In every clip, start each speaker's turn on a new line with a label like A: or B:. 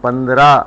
A: 15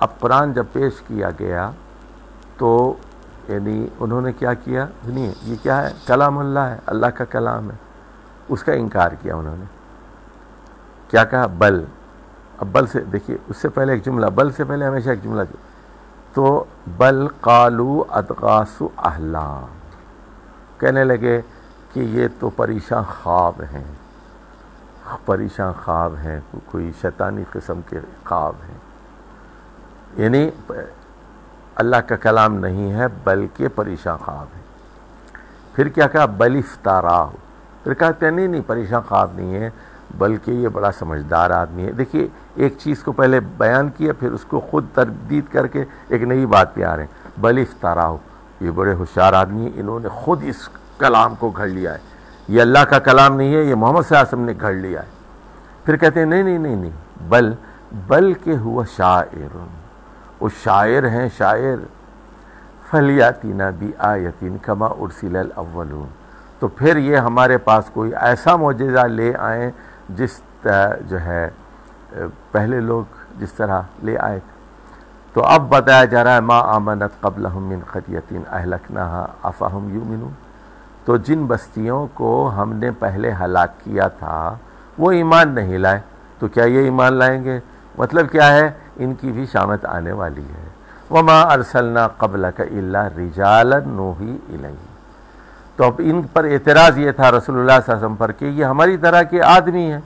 A: اب قرآن جب پیش کیا گیا تو یعنی انہوں نے کیا کیا؟ سنیے، یہ کیا ہے؟ کلام اللہ ہے، اللہ کا کلام ہے، اس کا انکار کیا انہوں نے. کیا کہا؟ بل. اب بل سے دیکھیے، اس سے پہلے ایک جملہ، بل سے پہلے ہمیشہ ایک جملہ تو بل قالوا اضغاث احلام، کہنے لگے کہ یہ تو پریشان خواب ہیں، پریشان خواب ہیں، کوئی شیطانی قسم کے خواب ہیں. یعنی اللہ کا کلام نہیں ہے بلکہ پریشان خواب ہے. پھر کیا کہا؟ بل افتراہ. پھر کہتے ہیں نہیں پریشان خواب نہیں ہے بلکہ یہ بڑا سمجھدار آدمی ہے. دیکھیے ایک چیز کو پہلے بیان کیا، پھر اس کو خود تردید کر کے ایک نئی بات پہ آ رہے ہیں. بل افتراہ، یہ بڑے ہوشیار آدمی ہیں، انہوں نے خود اس کلام کو گھڑ لیا ہے، یہ اللہ کا کلام نہیں ہے، یہ محمد صلی اللہ علیہ وسلم نے گھڑ لیا ہے. پھر کہتے ہیں نہیں بلکہ ہوا شاعر، وہ شاعر ہیں، شاعر. فلیاتینا بآیۃ کما ارسل الاولون، تو پھر یہ ہمارے پاس کوئی ایسا معجزہ لے آئیں جس جو ہے پہلے لوگ جس طرح لے آئے. تو اب بتایا جا رہا ہے ما آمنت قبلہم من قریۃ اہلکناها افہم یؤمنون، تو جن بستیوں کو ہم نے پہلے ہلاک کیا تھا وہ ایمان نہیں لائے، تو کیا یہ ایمان لائیں گے؟ مطلب کیا ہے؟ ان کی بھی شامت آنے والی ہے. وما ارسلنا قبلک الا رجالا نوحی الیہ. تو اب ان پر اعتراض یہ تھا رسول اللہ صلی اللہ علیہ وسلم پر کہ یہ ہماری طرح کے آدمی ہیں،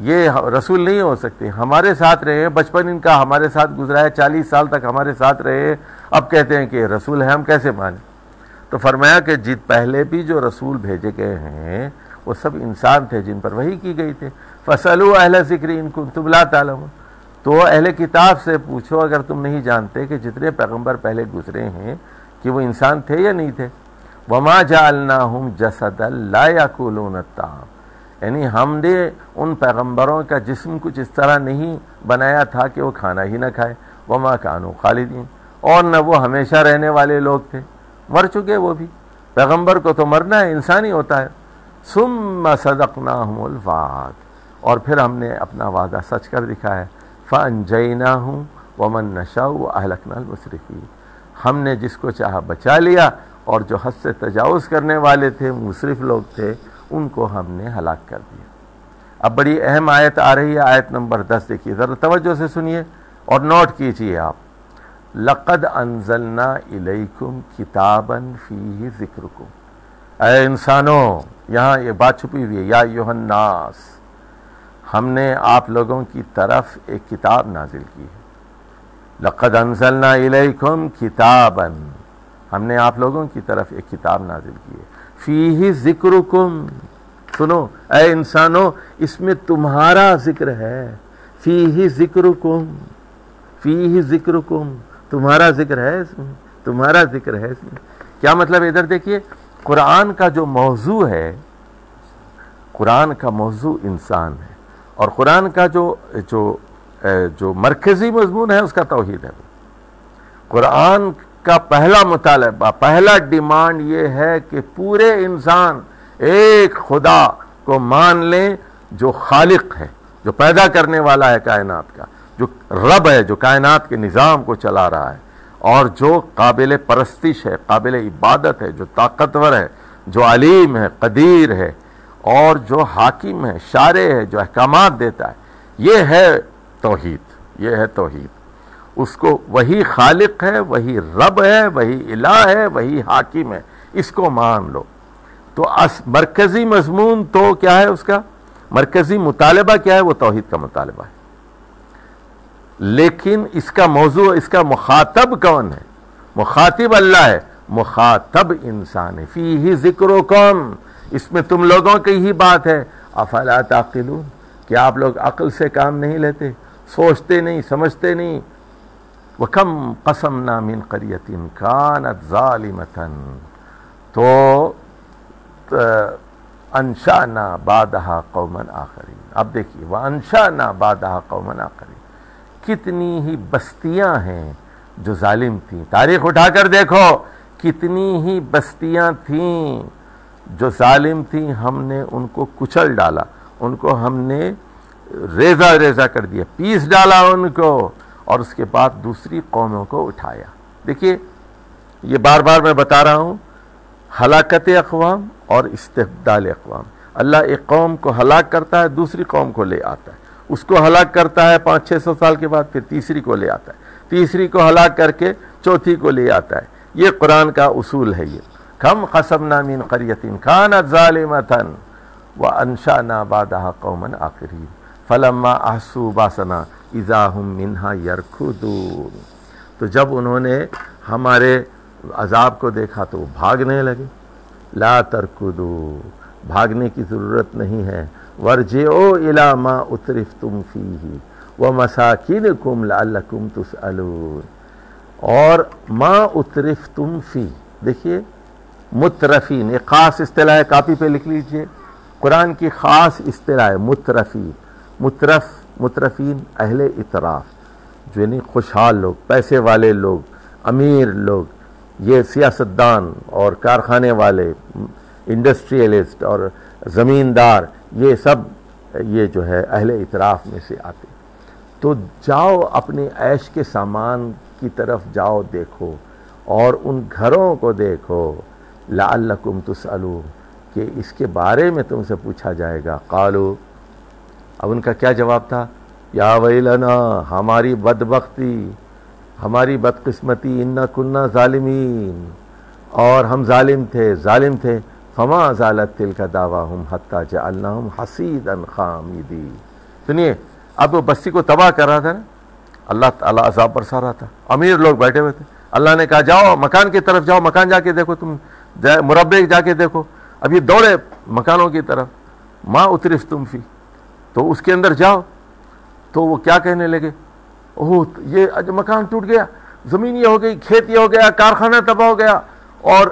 A: یہ رسول نہیں ہو سکتے. ہمارے ساتھ رہے، بچپن ان کا ہمارے ساتھ گزرا ہے، 40 سال تک ہمارے ساتھ رہے، اب کہتے ہیں کہ رسول ہیں، ہم کیسے مانیں؟ تو فرمایا کہ پہلے بھی جو رسول بھیجے گئے ہیں وہ سب انسان تھے جن پر وحی کی گئی تھی. فَاسْأَلُوا أَهْلَ الذِّكْرِ إِن كُنتُمْ لَا تَعْلَمُونَ، تو اہل کتاب سے پوچھو اگر تم نہیں جانتے کہ جتنے پیغمبر پہلے گزرے ہیں کہ وہ انسان تھے یا نہیں تھے. وَمَا جَعَلْنَاهُمْ جَسَدًا لَا يَأْكُلُونَ الطَّعَامَ، یعنی ہم نے ان پیغمبروں کا جسم کچھ اس طرح نہیں بنایا تھا کہ وہ کھانا ہی نہ کھائے. وَمَا كَانُوا خَالِدِينَ، اور نہ وہ ہمیشہ رہنے والے لوگ تھے، مر چکے وہ بھی. پیغمبر کو تو مرنا ہے، انسان ہی ہوتا ہے. ثُمَّ صَدَقْنَاهُمُ الْوَعْدَ، اور پھر ہم نے اپنا وعدہ سچ کر دکھایا. فَأَنْجَيْنَاهُمْ وَمَن نَّشَاءُ وَأَهْلَكْنَا الْمُسْرِفِينَ، ہم نے جس کو چاہا بچا لیا اور جو حد سے تجاوز کرنے والے تھے، مسرف لوگ تھے، ان کو ہم نے ہلاک کر دیا. اب بڑی اہم آیت آ رہی ہے، آیت نمبر 10 دیکھیے، ذرا توجہ سے سنیے اور نوٹ کیجئے آپ. لَقَدْ أَنزَلْنَا إِلَيْكُمْ كِتَابًا فِيهِ ذِكْرُكُمْ، اے انسانوں، یہاں یہ بات چھپی ہوئی ہے، یا ایھا الناس، ہم نے آپ لوگوں کی طرف ایک کتاب نازل کی ہے. لَقَدْ أَنزَلْنَا إِلَيْكُمْ كِتَابًا، ہم نے آپ لوگوں کی طرف ایک کتاب نازل کی ہے. فِيهِ ذِكْرُكُمْ، سنو اے انسانوں، اس میں تمہارا ذکر ہے. فِيهِ ذِكْرُكُمْ، فِيهِ ذِكْرُكُمْ، تمہارا ذکر ہے اس میں، تمہارا ذکر ہے اس میں. کیا مطلب؟ ادھر دیکھیے، قرآن کا جو موضوع ہے، قرآن کا موضوع انسان ہے، اور قرآن کا جو مرکزی مضمون ہے اس کا توحید ہے. قرآن کا پہلا مطالبہ، پہلا ڈیمانڈ یہ ہے کہ پورے انسان ایک خدا کو مان لیں جو خالق ہے، جو پیدا کرنے والا ہے کائنات کا، جو رب ہے، جو کائنات کے نظام کو چلا رہا ہے، اور جو قابل پرستش ہے، قابل عبادت ہے، جو طاقتور ہے، جو علیم ہے، قدیر ہے، اور جو حاکم ہے، شارع ہے، جو احکامات دیتا ہے. یہ ہے توحید، یہ ہے توحید. اس کو وہی خالق ہے، وہی رب ہے، وہی الہ ہے، وہی حاکم ہے، اس کو مان لو. تو مرکزی مضمون تو کیا ہے، اس کا مرکزی مطالبہ کیا ہے؟ وہ توحید کا مطالبہ ہے. لیکن اس کا موضوع، اس کا مخاطب کون ہے؟ مخاطب اللہ ہے، مخاطب انسان ہے. فیہ ذکرکم، اس میں تم لوگوں کی ہی بات ہے. افلا تعقلون، کیا آپ لوگ عقل سے کام نہیں لیتے، سوچتے نہیں، سمجھتے نہیں؟ وَكَمْ قَسَمْنَا مِنْ قَرْيَةٍ كَانَتْ ظَالِمَةً، تو انشأنا بعدها قوما آخرین. اب دیکھیے، وَأَنشَأْنَا بعدها قوما آخرین، کتنی ہی بستیاں ہیں جو ظالم تھیں. تاریخ اٹھا کر دیکھو، کتنی ہی بستیاں تھیں جو ظالم تھیں، ہم نے ان کو کچل ڈالا، ان کو ہم نے ریزہ ریزہ کر دیا، پیس ڈالا ان کو، اور اس کے بعد دوسری قوموں کو اٹھایا. دیکھیے یہ بار بار میں بتا رہا ہوں، ہلاکت اقوام اور استبدال اقوام. اللہ ایک قوم کو ہلاک کرتا ہے، دوسری قوم کو لے آتا ہے، اس کو ہلاک کرتا ہے 500-600 سال کے بعد، پھر تیسری کو لے آتا ہے، تیسری کو ہلاک کر کے چوتھی کو لے آتا ہے. یہ قرآن کا اصول ہے. یہ کم قصمنا من قریۃ کانت ظالمۃ وانشأنا بعدها قوما آخرین فلما احسوا باسنا اذا هم منها يركضون. تو جب انہوں نے ہمارے عذاب کو دیکھا تو وہ بھاگنے لگے. لا ترکضوا، بھاگنے کی ضرورت نہیں ہے. وارجعوا الی ما اترفتم فیہ ومساکنکم لعلکم تسألون. اور ما اترفتم فی، دیکھیے مترفین، ایک خاص اصطلاح ہے، کاپی پہ لکھ لیجئے. قرآن کی خاص اصطلاح ہے مترفین. مترفین اہل اطراف، جو یعنی خوشحال لوگ، پیسے والے لوگ، امیر لوگ، یہ سیاستدان اور کارخانے والے، انڈسٹریلسٹ اور زمیندار، یہ سب یہ جو ہے اہل اطراف میں سے آتے. تو جاؤ اپنے عیش کے سامان کی طرف جاؤ، دیکھو اور ان گھروں کو دیکھو. لعلکم تسألون، کہ اس کے بارے میں تم سے پوچھا جائے گا. قالو، اب ان کا کیا جواب تھا؟ یا ویلنا، ہماری بدبختی، ہماری بدقسمتی، انا کننا ظالمین، اور ہم ظالم تھے. فما زالت تلک دعواہم حتی جعلناہم حصیدا خامدین. سنیے، اب وہ بستی کو تباہ کر رہا تھا نا، اللہ تعالیٰ عذاب برسا رہا تھا، امیر لوگ بیٹھے ہوئے تھے. اللہ نے کہا جاؤ مکان کی طرف جاؤ، مکان جا کے دیکھو، تم مربع جا کے دیکھو. اب یہ دوڑے مکانوں کی طرف. ما اترفتم فی، تو اس کے اندر جاؤ. تو وہ کیا کہنے لگے؟ اوہ یہ مکان ٹوٹ گیا، زمین یہ ہو گئی، کھیت یہ ہو گیا، کارخانہ تباہ ہو گیا، اور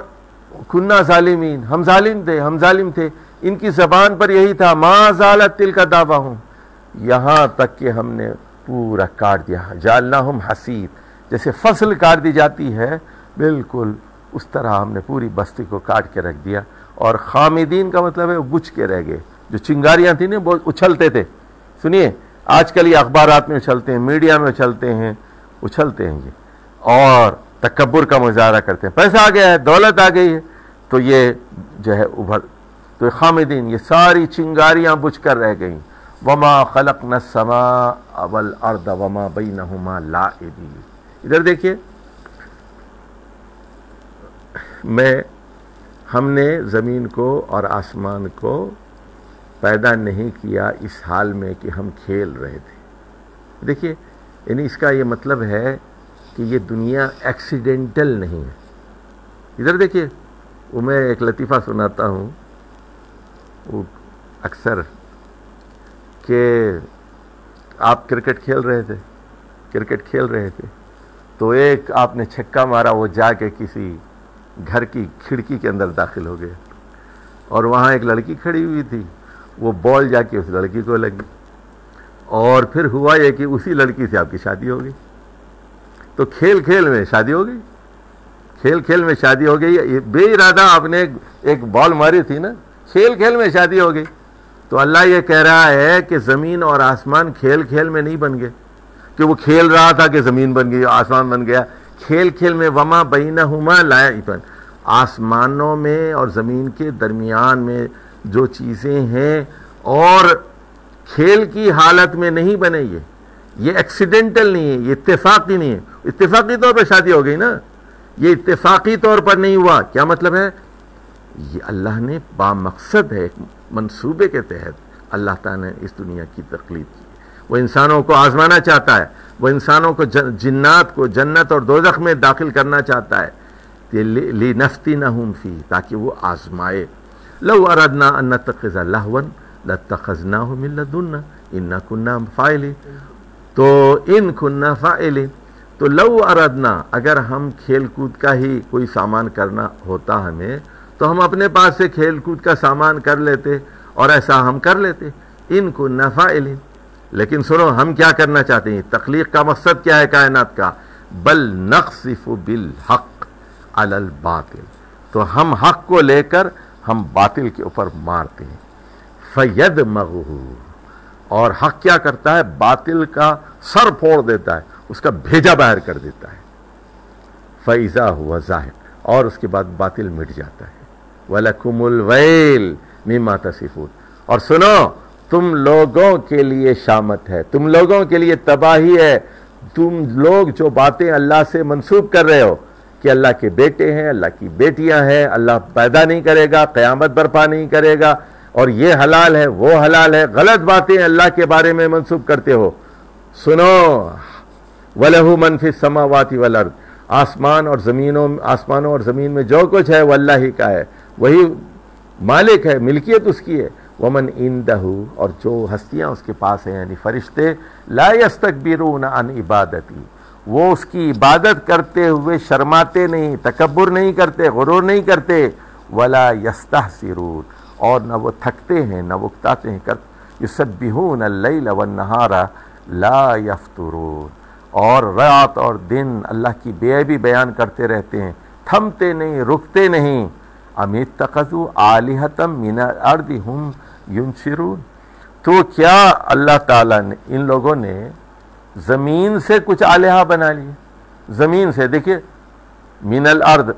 A: کننا ظالمین، ہم ظالم تھے. ان کی زبان پر یہی تھا، ما زالت تلک دعواہم، یہاں تک کہ ہم نے پورا کاٹ دیا. جعلناہم حصید، جیسے فصل کاٹ دی جاتی ہے، بالکل اس طرح ہم نے پوری بستی کو کاٹ کے رکھ دیا. اور خامدین کا مطلب ہے وہ بجھ کے رہ گئے. جو چنگاریاں تھیں نا، وہ اچھلتے تھے. سنیے، آج کل یہ اخبارات میں اچھلتے ہیں، میڈیا میں اچھلتے ہیں یہ، اور تکبر کا مظاہرہ کرتے ہیں. پیسہ آ گیا ہے، دولت آ گئی ہے، تو یہ جو ہے تو خامدین، یہ ساری چنگاریاں بجھ کر رہ گئیں. وما خلقنا السماء والارض وما بینہما لاعبین. ادھر دیکھیے، ہم نے زمین کو اور آسمان کو پیدا نہیں کیا اس حال میں کہ ہم کھیل رہے تھے. دیکھیے، یعنی اس کا یہ مطلب ہے کہ یہ دنیا ایکسیڈنٹل نہیں ہے. ادھر دیکھیے، وہ میں ایک لطیفہ سناتا ہوں، وہ اکثر، کہ آپ کرکٹ کھیل رہے تھے تو ایک آپ نے چھکا مارا، وہ جا کے کسی گھر کی کھڑکی کے اندر داخل ہو گئے، اور وہاں ایک لڑکی کھڑی ہوئی تھی، وہ بال جا کے اس لڑکی کو لگی، اور پھر ہوا یہ کہ اسی لڑکی سے آپ کی شادی ہو گئی. تو کھیل میں شادی ہو گئی، بے ارادہ آپ نے ایک بال ماری تھی نا، کھیل میں شادی ہو گئی. تو اللہ یہ کہہ رہا ہے کہ زمین اور آسمان کھیل میں نہیں بن گئے، کہ وہ کھیل رہا تھا کہ زمین بن گئی، آسمان بن گیا. کھیل میں وما بینہما لاعبون، آسمانوں میں اور زمین کے درمیان میں جو چیزیں ہیں، اور کھیل کی حالت میں نہیں بنے. یہ ایکسیڈنٹل نہیں ہے، یہ اتفاقی نہیں ہے. اتفاقی طور پر شادی ہو گئی نا، یہ اتفاقی طور پر نہیں ہوا. کیا مطلب ہے؟ یہ اللہ نے بامقصد ہے، ایک منصوبے کے تحت اللہ تعالیٰ نے اس دنیا کی تخلیق کی. وہ انسانوں کو آزمانا چاہتا ہے، وہ انسانوں کو، جنات کو جنت اور دوزخ میں داخل کرنا چاہتا ہے، لِنَفْتِنَهُمْ فِيهِ، تاکہ وہ آزمائے. لَوْ أَرَدْنَا أَن نَتَّخِذَ لَهْوًا لَاتَّخَذْنَاهُ مِن لَّدُنَّا إِنَّا كُنَّا فَاعِلِينَ. تو ان كُنَّا فَاعِلِينَ، تو لو اردنا، اگر ہم کھیل کود کا ہی کوئی سامان کرنا ہوتا ہمیں، تو ہم اپنے پاس سے کھیل کود کا سامان کر لیتے، اور ایسا ہم کر لیتے. ان كُنَّا فَاعِلِينَ. لیکن سنو، ہم کیا کرنا چاہتے ہیں؟ تخلیق کا مقصد کیا ہے کائنات کا؟ بل نقصف بالحق علی الباطل، تو ہم حق کو لے کر ہم باطل کے اوپر مارتے ہیں. فیدمغہ، اور حق کیا کرتا ہے؟ باطل کا سر پھوڑ دیتا ہے، اس کا بھیجا باہر کر دیتا ہے. فَإِذَا هُوَ زَاهِقٌ، اور اس کے بعد باطل مٹ جاتا ہے. وَلَكُمُ الْوَيْلُ مِمَّا تَصِفُونَ، اور سنو تم لوگوں کے لیے شامت ہے، تم لوگوں کے لیے تباہی ہے. تم لوگ جو باتیں اللہ سے منسوب کر رہے ہو کہ اللہ کے بیٹے ہیں، اللہ کی بیٹیاں ہیں، اللہ پیدا نہیں کرے گا، قیامت برپا نہیں کرے گا، اور یہ حلال ہے وہ حلال ہے، غلط باتیں اللہ کے بارے میں منسوب کرتے ہو. سنو وَلَهُ مَنْ فِي السَّمَاوَاتِ وَالْأَرْضِ، آسمانوں اور زمین میں جو کچھ ہے وہ اللہ ہی کا ہے، وہی مالک ہے، ملکیت اس کی ہے. وَمَنْ عِنْدَهُ، اور جو ہستیاں اس کے پاس ہیں یعنی فرشتے، لَا يَسْتَكْبِرُونَ عَنْ عِبَادَتِهِ، وہ اس کی عبادت کرتے ہوئے شرماتے نہیں، تکبر نہیں کرتے، غرور نہیں کرتے. وَلَا يَسْتَحْسِرُونَ، اور نہ وہ تھکتے ہیں نہ وہ اکتاتے ہیں. يُسَبِّحُونَ اللَّيْلَ وَالنَّهَارَ لَا يَفْتُرُونَ، اور رات اور دن اللہ کی بے عیبی بیان کرتے رہتے ہیں، تھمتے نہیں، رکتے نہیں. أَمِ اتَّخَذُوا آلِهَةً مِنَ الْأَرْضِ هُمْ يُنشِرُونَ، تو کیا اللہ تعالیٰ نے ان لوگوں نے زمین سے کچھ آلہہ بنا لیے؟ زمین سے، دیکھیے من الارض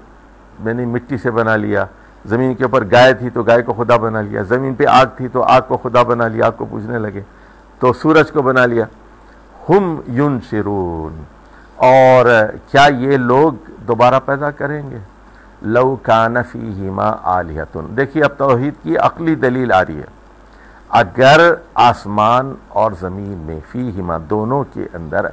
A: میں نے مٹی سے بنا لیا، زمین کے اوپر گائے تھی تو گائے کو خدا بنا لیا، زمین پہ آگ تھی تو آگ کو خدا بنا لیا، آگ کو پوجنے لگے، تو سورج کو بنا لیا. ہم ینشرون، اور کیا یہ لوگ دوبارہ پیدا کریں گے؟ لو کان فیہما آلہۃ، دیکھیے اب توحید کی عقلی دلیل آ رہی ہے. اگر آسمان اور زمین میں فیہما دونوں کے اندر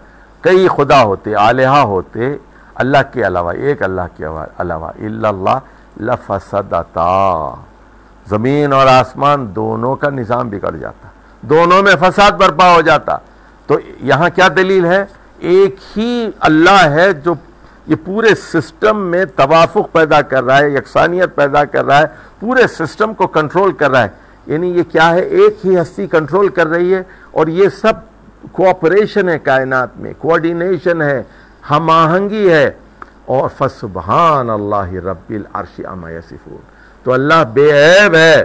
A: کئی خدا ہوتے، آلہہ ہوتے اللہ کے علاوہ، ایک اللہ کے علاوہ، الا اللہ لفسدتا، زمین اور آسمان دونوں کا نظام بگڑ جاتا، دونوں میں فساد برپا ہو جاتا. تو یہاں کیا دلیل ہے؟ ایک ہی اللہ ہے جو یہ پورے سسٹم میں توافق پیدا کر رہا ہے، یکسانیت پیدا کر رہا ہے، پورے سسٹم کو کنٹرول کر رہا ہے. یعنی یہ کیا ہے؟ ایک ہی ہستی کنٹرول کر رہی ہے، اور یہ سب کوآپریشن ہے، کائنات میں کوآرڈینیشن ہے، ہم آہنگی ہے. اور فسبحان اللہ رب العرش عما یصفون، تو اللہ بے عیب ہے،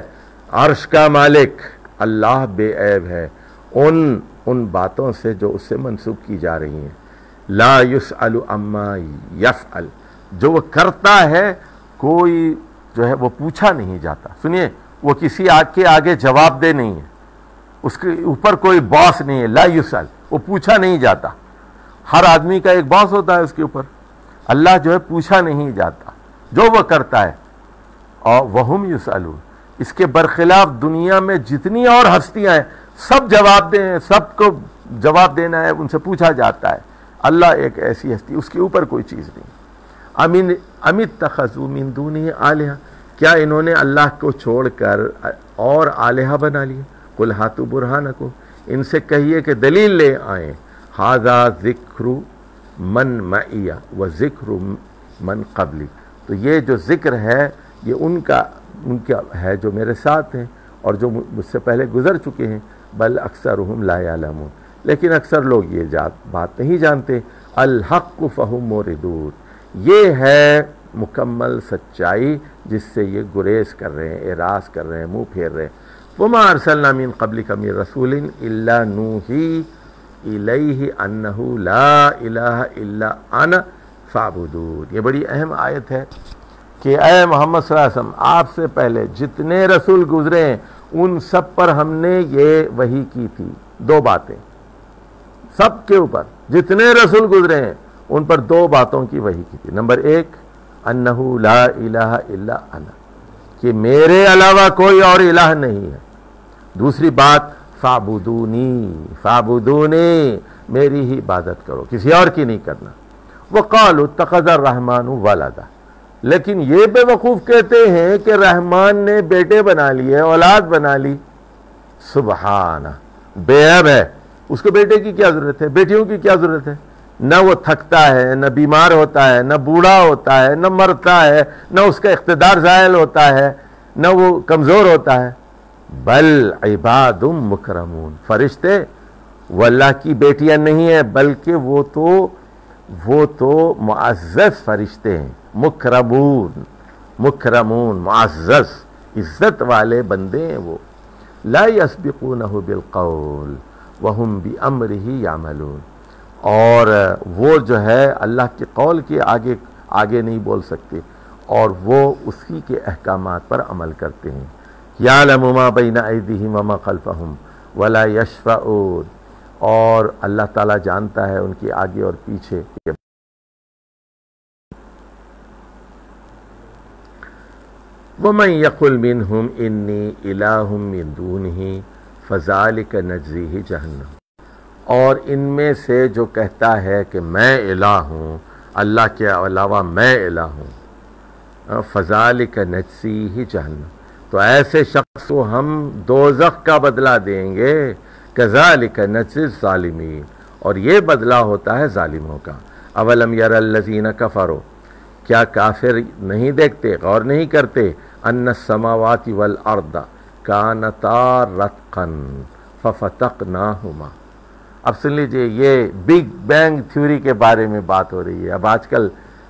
A: عرش کا مالک اللہ بے عیب ہے ان باتوں سے جو اس سے منسوب کی جا رہی ہیں. لا یسأل عما یفعل، جو وہ کرتا ہے کوئی جو ہے وہ پوچھا نہیں جاتا. سنیے، وہ کسی کے آگے جواب دہ نہیں ہے، اس کے اوپر کوئی باس نہیں ہے. لا یسأل، وہ پوچھا نہیں جاتا. ہر آدمی کا ایک باس ہوتا ہے اس کے اوپر، اللہ جو ہے پوچھا نہیں جاتا، جو وہ کرتا ہے. اور وہم یسألون، اس کے برخلاف دنیا میں جتنی اور ہستیاں ہیں سب جواب دیں، سب کو جواب دینا ہے، ان سے پوچھا جاتا ہے. اللہ ایک ایسی ہستی، اس کے اوپر کوئی چیز نہیں. ام اتخذوا من دونہ آلہہ، کیا انہوں نے اللہ کو چھوڑ کر اور آلہہ بنا لیے؟ قل ہاتوا برہانکم، ان سے کہیے کہ دلیل لے آئیں. ھذا ذکر من معی و ذکر من قبلی، تو یہ جو ذکر ہے یہ ان کا ہے جو میرے ساتھ ہیں اور جو مجھ سے پہلے گزر چکے ہیں. بل اکثرہم لا یعلمون، لیکن اکثر لوگ یہ بات نہیں جانتے. الحق فہم موردون، یہ ہے مکمل سچائی جس سے یہ گریز کر رہے ہیں، اعراض کر رہے ہیں، منہ پھیر رہے ہیں. وما ارسلنا من قبلک من رسول الا نوحی الیہ انہ لا الہ الا انا فاعبدون. یہ بڑی اہم آیت ہے کہ اے محمد صلی اللہ علیہ وسلم، آپ سے پہلے جتنے رسول گزرے ہیں ان سب پر ہم نے یہ وحی کی تھی. دو باتیں سب کے اوپر، جتنے رسول گزرے ہیں ان پر دو باتوں کی وحی کی تھی. نمبر ایک، انہ لا الہ الا انا، کہ میرے علاوہ کوئی اور الہ نہیں ہے. دوسری بات، فاعبدونی، میری ہی عبادت کرو، کسی اور کی نہیں کرنا. وقالوا اتخذ الرحمن ولدا، لیکن یہ بے وقوف کہتے ہیں کہ رحمان نے بیٹے بنا لیے، اولاد بنا لی. سبحانہ، بے عیب ہے، اس کو بیٹے کی کیا ضرورت ہے، بیٹیوں کی کیا ضرورت ہے؟ نہ وہ تھکتا ہے، نہ بیمار ہوتا ہے، نہ بوڑھا ہوتا ہے، نہ مرتا ہے، نہ اس کا اقتدار زائل ہوتا ہے، نہ وہ کمزور ہوتا ہے. بل عباد مکرمون، فرشتے وہ اللہ کی بیٹیاں نہیں ہیں، بلکہ وہ تو معزز فرشتے ہیں. مکرمون معزز، عزت والے بندے ہیں وہ. لا یسبقونہ بالقول وہم بامرہ یعملون، اور وہ جو ہے اللہ کے قول کے آگے نہیں بول سکتے، اور وہ اسی کے احکامات پر عمل کرتے ہیں۔ یعلم ما بین ایدیہم وما خلفہم ولا یشفعون، اور اللہ تعالیٰ جانتا ہے ان کے آگے اور پیچھے۔ وَمَن يَقُلْ مِنْهُمْ إِنِّي إِلَٰهٌ مِّن دُونِهِ فَذَٰلِكَ نَجْزِيهِ جَهَنَّمَ، اور ان میں سے جو کہتا ہے کہ میں الہ ہوں، اللہ کے علاوہ میں الہ ہوں، فَذَٰلِكَ نَجْزِيهِ جَهَنَّمَ، تو ایسے شخص کو ہم دوزخ کا بدلہ دیں گے۔ كَذَٰلِكَ نَجْزِي الظَّالِمِينَ، اور یہ بدلہ ہوتا ہے ظالموں کا۔ أَوَلَمْ يَرَ الَّذِينَ كَفَرُوا، کیا کافر نہیں دیکھتے، غور نہیں کرتے، ان السماوات والارض کانتا رتقا ففتقناہما۔ اب سن لیجئے، یہ بگ بینگ تھیوری کے بارے میں بات ہو رہی ہے۔ اب آج کل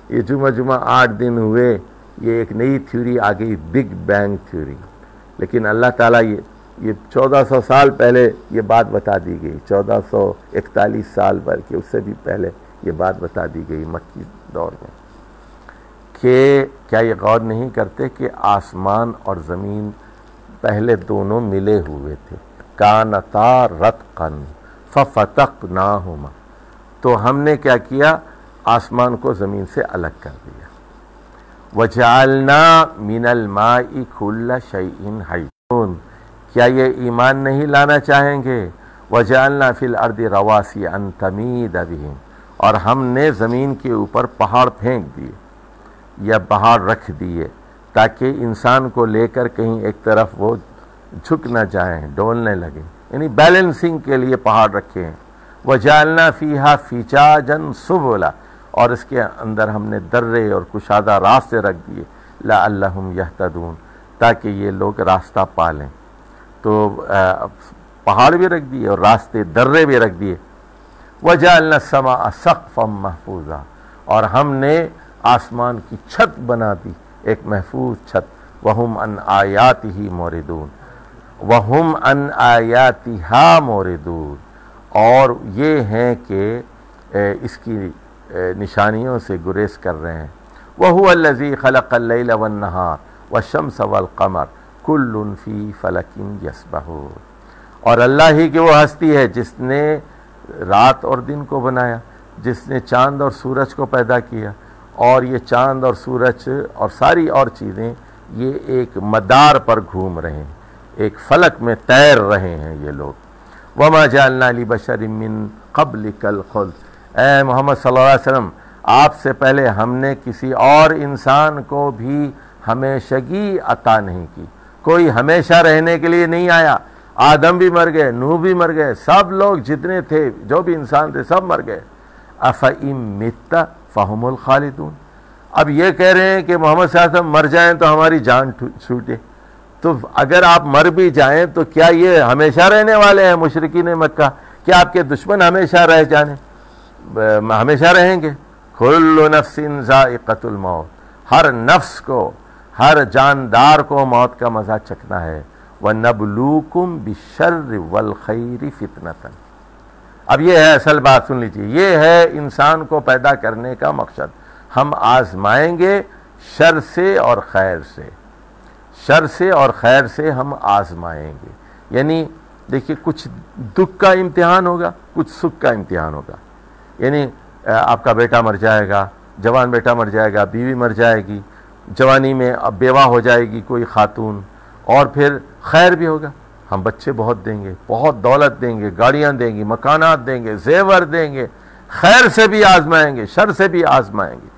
A: یہ جمعہ 8 دن ہوئے، یہ ایک نئی تھیوری آ گئی، بگ بینگ تھیوری۔ لیکن اللہ تعالیٰ یہ 1400 سال پہلے یہ بات بتا دی گئی، 1441 سال بلکہ اس سے بھی پہلے یہ بات بتا دی گئی مکی دور میں، کہ کیا یہ غور نہیں کرتے کہ آسمان اور زمین پہلے دونوں ملے ہوئے تھے، کانتا رتقا ففتقناہما، تو ہم نے کیا کیا، آسمان کو زمین سے الگ کر دیا۔ وجعلنا من الماء كل شيء حي، کیا یہ ایمان نہیں لانا چاہیں گے؟ وجعلنا فی الارض رواسي ان تمید بهم، اور ہم نے زمین کے اوپر پہاڑ پھینک دیے یا پہاڑ رکھ دیے تاکہ انسان کو لے کر کہیں ایک طرف وہ جھک نہ جائیں، ڈولنے لگیں، یعنی بیلنسنگ کے لیے پہاڑ رکھے ہیں۔ وجعلنا فیہا فجاجا سبلا، اور اس کے اندر ہم نے درے اور کشادہ راستے رکھ دیے، لعلہم یہتدون، تاکہ یہ لوگ راستہ پالیں۔ تو پہاڑ بھی رکھ دیے اور راستے درے بھی رکھ دیے۔ وجعلنا السماء سقفا محفوظا، اور ہم نے آسمان کی چھت بنا دی، ایک محفوظ چھت۔ وَهُمْ عَنْ آيَاتِهِ مُعْرِضُونَ وَهُمْ عَنْ آيَاتِهَا مُعْرِضُونَ، اور یہ ہیں کہ اس کی نشانیوں سے گریز کر رہے ہیں۔ وَهُوَ الَّذِي خَلَقَ اللَّيْلَ وَالنَّهَارَ وَالشَّمْسَ وَالْقَمَرَ كُلٌّ فِي فَلَكٍ يَسْبَحُونَ، اور اللہ ہی کی وہ ہستی ہے جس نے رات اور دن کو بنایا، جس نے چاند اور سورج کو پیدا کیا، اور یہ چاند اور سورج اور ساری اور چیزیں یہ ایک مدار پر گھوم رہے ہیں، ایک فلک میں تیر رہے ہیں یہ لوگ۔ وَمَا جَعَلْنَا لِبَشَرٍ مِّن قَبْلِكَ الْخُلْدَ، اے محمد صلی اللہ علیہ وسلم، آپ سے پہلے ہم نے کسی اور انسان کو بھی ہمیشگی عطا نہیں کی، کوئی ہمیشہ رہنے کے لیے نہیں آیا۔ آدم بھی مر گئے، نوح بھی مر گئے، سب لوگ جتنے تھے، جو بھی انسان تھے، سب مر گئے۔ أَفَإِن مِتَّ فَهُمُ الْخَالِدُونَ، اب یہ کہہ رہے ہیں کہ محمد صلی اللہ علیہ وسلم مر جائیں تو ہماری جان چھوٹے، تو اگر آپ مر بھی جائیں تو کیا یہ ہمیشہ رہنے والے ہیں؟ مشرکین مکہ، کیا آپ کے دشمن ہمیشہ رہ جانے، ہمیشہ رہیں گے؟ كُلُّ نَفْسٍ ذَائِقَةُ الْمَوْتِ، ہر نفس کو، ہر جاندار کو موت کا مزہ چکھنا ہے۔ وَنَبْلُوكُمْ بِالشَّرِّ وَالْخَيْرِ فِتْنَةً، اب یہ ہے اصل بات، سن لیجیے، یہ ہے انسان کو پیدا کرنے کا مقصد، ہم آزمائیں گے شر سے اور خیر سے، شر سے اور خیر سے ہم آزمائیں گے، یعنی دیکھیے کچھ دکھ کا امتحان ہوگا، کچھ سکھ کا امتحان ہوگا، یعنی آپ کا بیٹا مر جائے گا، جوان بیٹا مر جائے گا، بیوی مر جائے گی، جوانی میں اب بیوہ ہو جائے گی کوئی خاتون، اور پھر خیر بھی ہوگا، ہم بچے بہت دیں گے، بہت دولت دیں گے، گاڑیاں دیں گے، مکانات دیں گے، زیور دیں گے، خیر سے بھی آزمائیں گے، شر سے بھی آزمائیں گے،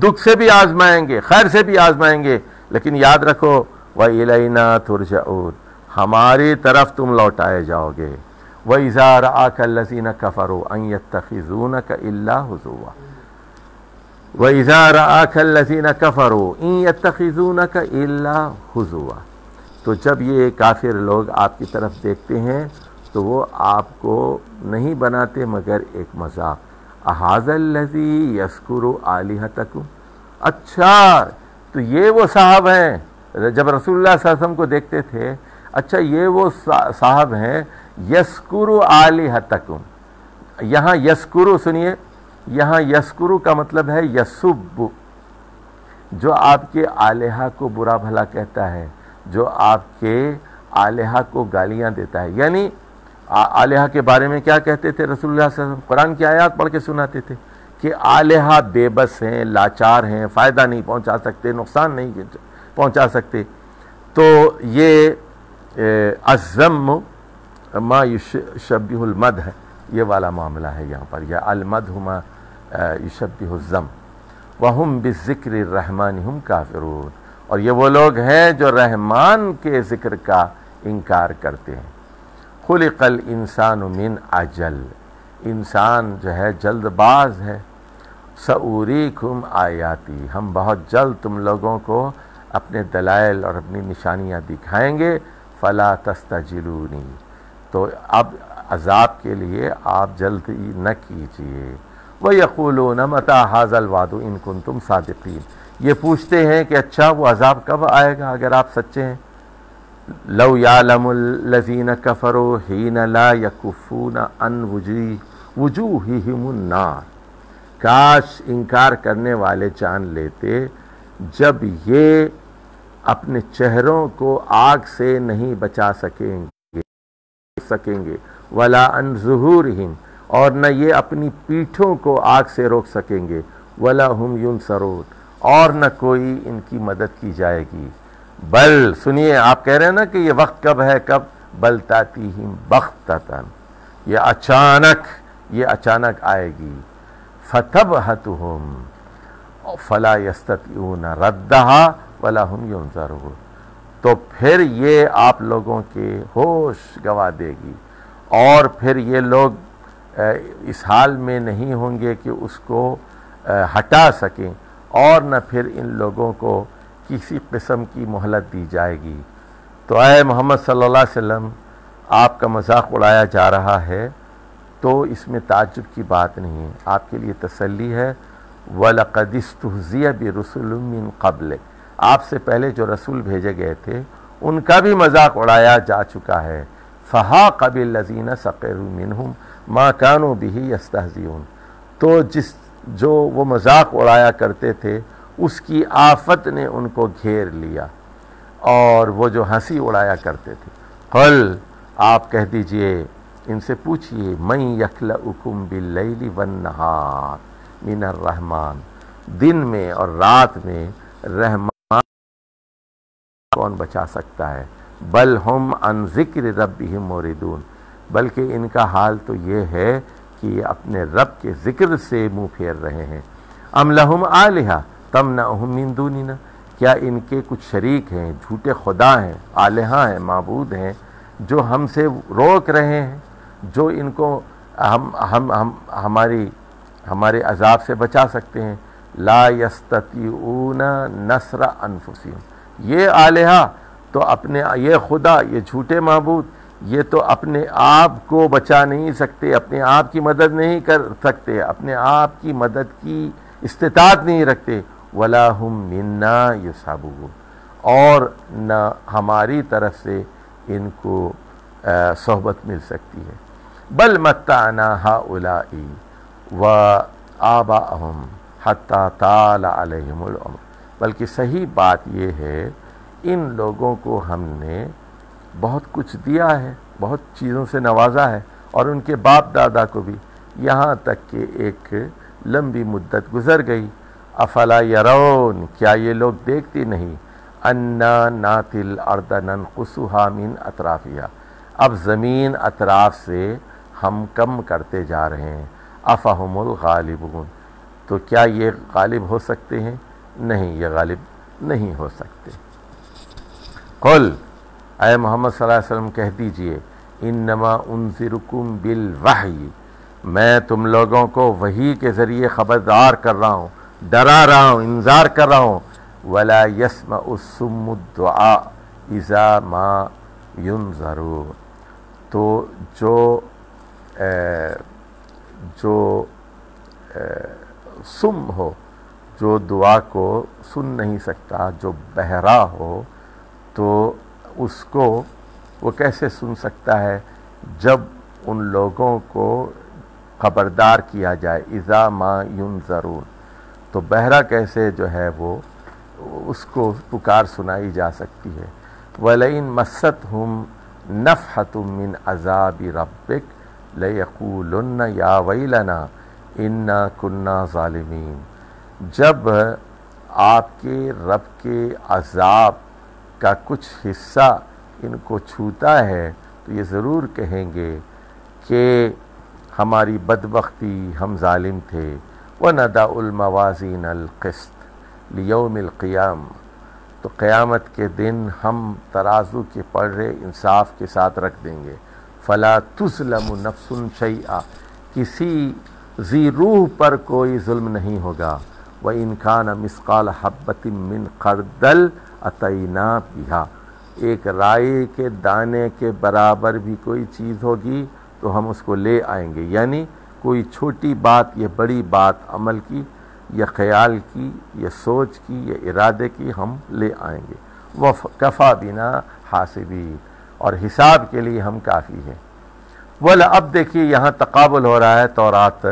A: دکھ سے بھی آزمائیں گے، خیر سے بھی آزمائیں گے، لیکن یاد رکھو وَإِلَيْنَا تُرْجَعُونَ، ہماری طرف تم لوٹائے جاؤ گے۔ وَإِذَا رَآكَ الَّذِينَ كَفَرُوا أَن يَتَّخِذُونَكَ إِلَّا هُزُوًا، وَإِذَا رَآكَ الَّذِينَ كَفَرُوا إِن يَتَّخِذُونَكَ إِلَّا هُزُوًا، تو جب یہ کافر لوگ آپ کی طرف دیکھتے ہیں تو وہ آپ کو نہیں بناتے مگر ایک مذاق۔ أَهَٰذَا الَّذِي يَذْكُرُ آلِهَتَكُمْ، اچھا تو یہ وہ صاحب ہیں، جب رسول اللہ صلی اللہ علیہ وسلم کو دیکھتے تھے، اچھا یہ وہ صاحب ہیں یذکر آلہتکم، یہاں یسکرو سنیے، یہاں یسکرو کا مطلب ہے یسب، جو آپ کے آلہہ کو برا بھلا کہتا ہے، جو آپ کے آلہہ کو گالیاں دیتا ہے. یعنی آلہہ کے بارے میں کیا کہتے تھے رسول اللہ صلی اللہ علیہ وسلم؟ قرآن کی آیات پڑھ کے سناتے تھے کہ آلہہ بے بس ہیں، لاچار ہیں، فائدہ نہیں پہنچا سکتے، نقصان نہیں پہنچا سکتے. تو یہ الذم ما یشبہ المدح، یہ والا معاملہ ہے یہاں پر، یا المدح ما یشبہ الذم. وَهُمْ بِالذِّكْرِ الرَّحْمَانِ هُمْ كَافِرُونَ، اور یہ وہ لوگ ہیں جو رحمان کے ذکر کا انکار کرتے ہیں. خُلِقَ الْإِنسَانُ مِنْ عَجَلٍ، انسان جو ہے جلد باز ہے. سَأُرِيكُمْ آیاتی، ہم بہت جلد تم لوگوں کو اپنے دلائل اور اپنی نشانیاں دکھائیں گے. فَلَا تَسْتَعْجِلُونِي، تو اب عذاب کے لیے آپ جلدی نہ کیجئے. وَيَقُولُونَ مَتَىٰ هَٰذَا الْوَعْدُ إِن كُنتُمْ صَادِقِينَ، یہ پوچھتے ہیں کہ اچھا وہ عذاب کب آئے گا اگر آپ سچے ہیں. لَوْ يَعْلَمُ الَّذِينَ كَفَرُوا حِينَ لَا يَكُفُّونَ عَنْ وُجُوهِهِمُ النَّارِ، کاش انکار کرنے والے جان لیتے جب یہ اپنے چہروں کو آگ سے نہیں بچا سکیں گے. وَلَا عَنْ ظُهُورِهِمْ، اور نہ یہ اپنی پیٹھوں کو آگ سے روک سکیں گے. وَلَا هُمْ يُنصَرُونَ، اور نہ کوئی ان کی مدد کی جائے گی. بل سنیے، آپ کہہ رہے ہیں نا کہ یہ وقت کب ہے، کب؟ بل تاتیہم بغتۃ، یہ اچانک آئے گی. فتبہتہم فلا یستطیعون ردہا ولا ہم ینظرون، تو پھر یہ آپ لوگوں کے ہوش گوا دے گی، اور پھر یہ لوگ اس حال میں نہیں ہوں گے کہ اس کو ہٹا سکیں، اور نہ پھر ان لوگوں کو کسی قسم کی مہلت دی جائے گی. تو اے محمد صلی اللہ علیہ وسلم، آپ کا مذاق اڑایا جا رہا ہے تو اس میں تعجب کی بات نہیں ہے، آپ کے لیے تسلی ہے. وَلَقَدِ اسْتُهْزِئَ بِرُسُلٍ مِّن قَبْلِكَ، آپ سے پہلے جو رسول بھیجے گئے تھے ان کا بھی مذاق اڑایا جا چکا ہے. فَحَاقَ بِالَّذِينَ سَخِرُوا مِنْهُمْ مَا كَانُوا بِهِ يَسْتَهْزِئُونَ، تو جو وہ مذاق اڑایا کرتے تھے اس کی آفت نے ان کو گھیر لیا، اور وہ جو ہنسی اڑایا کرتے تھے. قل، آپ کہہ دیجئے، ان سے پوچھئے، من یکلؤکم باللیل والنہار من الرحمن، دن میں اور رات میں رحمان کون بچا سکتا ہے. بل ہم عن ذکر ربہم موردون، بلکہ ان کا حال تو یہ ہے کہ یہ اپنے رب کے ذکر سے منہ پھیر رہے ہیں. ام لہم آلہہ تمنعہم من دوننا، کیا ان کے کچھ شریک ہیں، جھوٹے خدا ہیں، آلہہ ہیں، معبود ہیں جو ہم سے روک رہے ہیں، جو ان کو ہمارے عذاب سے بچا سکتے ہیں. لا یستطیعون نصر انفسہم، یہ آلہہ تو یہ خدا، یہ جھوٹے معبود، یہ تو اپنے آپ کو بچا نہیں سکتے، اپنے آپ کی مدد نہیں کر سکتے، اپنے آپ کی مدد کی استطاعت نہیں رکھتے. ولا ہم منا یصحبون، اور نہ ہماری طرف سے ان کو صحبت مل سکتی ہے. بل متعنا ہؤلاء وآباءہم حتی طال علیہم العمر، بلکہ صحیح بات یہ ہے ان لوگوں کو ہم نے بہت کچھ دیا ہے، بہت چیزوں سے نوازا ہے، اور ان کے باپ دادا کو بھی، یہاں تک کہ ایک لمبی مدت گزر گئی. افلا یرون، کیا یہ لوگ دیکھتے نہیں، انا ناتی الارض ننقصها من اطرافها، اب زمین اطراف سے ہم کم کرتے جا رہے ہیں. افہم الغالبون، تو کیا یہ غالب ہو سکتے ہیں؟ نہیں، یہ غالب نہیں ہو سکتے. قل، اے محمد صلی اللہ علیہ وسلم کہہ دیجئے، انما انذرکم بالوحی، میں تم لوگوں کو وحی کے ذریعے خبردار کر رہا ہوں، ڈرا رہا ہوں، انذار کر رہا ہوں. ولا يسمع الصم الدعاء اذا ما ينذرون، تو جو سم ہو، جو دعا کو سن نہیں سکتا، جو بہرا ہو، تو اس کو وہ کیسے سن سکتا ہے جب ان لوگوں کو خبردار کیا جائے اذا ما ینذرون، تو بہرا کیسے جو ہے وہ اس کو پکار سنائی جا سکتی ہے۔ وَلَئِن مَسَّتْهُمْ نَفْحَةٌ مِّنْ عَذَابِ رَبِّكَ لَيَقُولُنَّ يَا وَيْلَنَا إِنَّا كُنَّا ظَالِمِينَ، جب آپ کے رب کے عذاب کا کچھ حصہ ان کو چھوتا ہے تو یہ ضرور کہیں گے کہ ہماری بدبختی، ہم ظالم تھے۔ وَنَضَعُ الْمَوَازِينَ الْقِسْطَ لِيَوْمِ الْقِيَامَةِ، تو قیامت کے دن ہم ترازو کے پلڑے انصاف کے ساتھ رکھ دیں گے۔ فَلَا تُظْلَمُ نَفْسٌ شَيْئًا، کسی ذی روح پر کوئی ظلم نہیں ہوگا۔ وَإِنْ كَانَ مِثْقَالَ حَبَّةٍ مِّنْ خَرْدَلٍ أَتَيْنَا بِهَا، ایک رائی کے دانے کے برابر بھی کوئی چیز ہوگی تو ہم اس کو لے آئیں گے، یعنی کوئی چھوٹی بات یا بڑی بات عمل کی یا خیال کی یا سوچ کی یا ارادے کی ہم لے آئیں گے۔ وَكَفَى بِنَا حَاسِبِينَ، اور حساب کے لیے ہم کافی ہیں۔ اب دیکھیے یہاں تقابل ہو رہا ہے تورات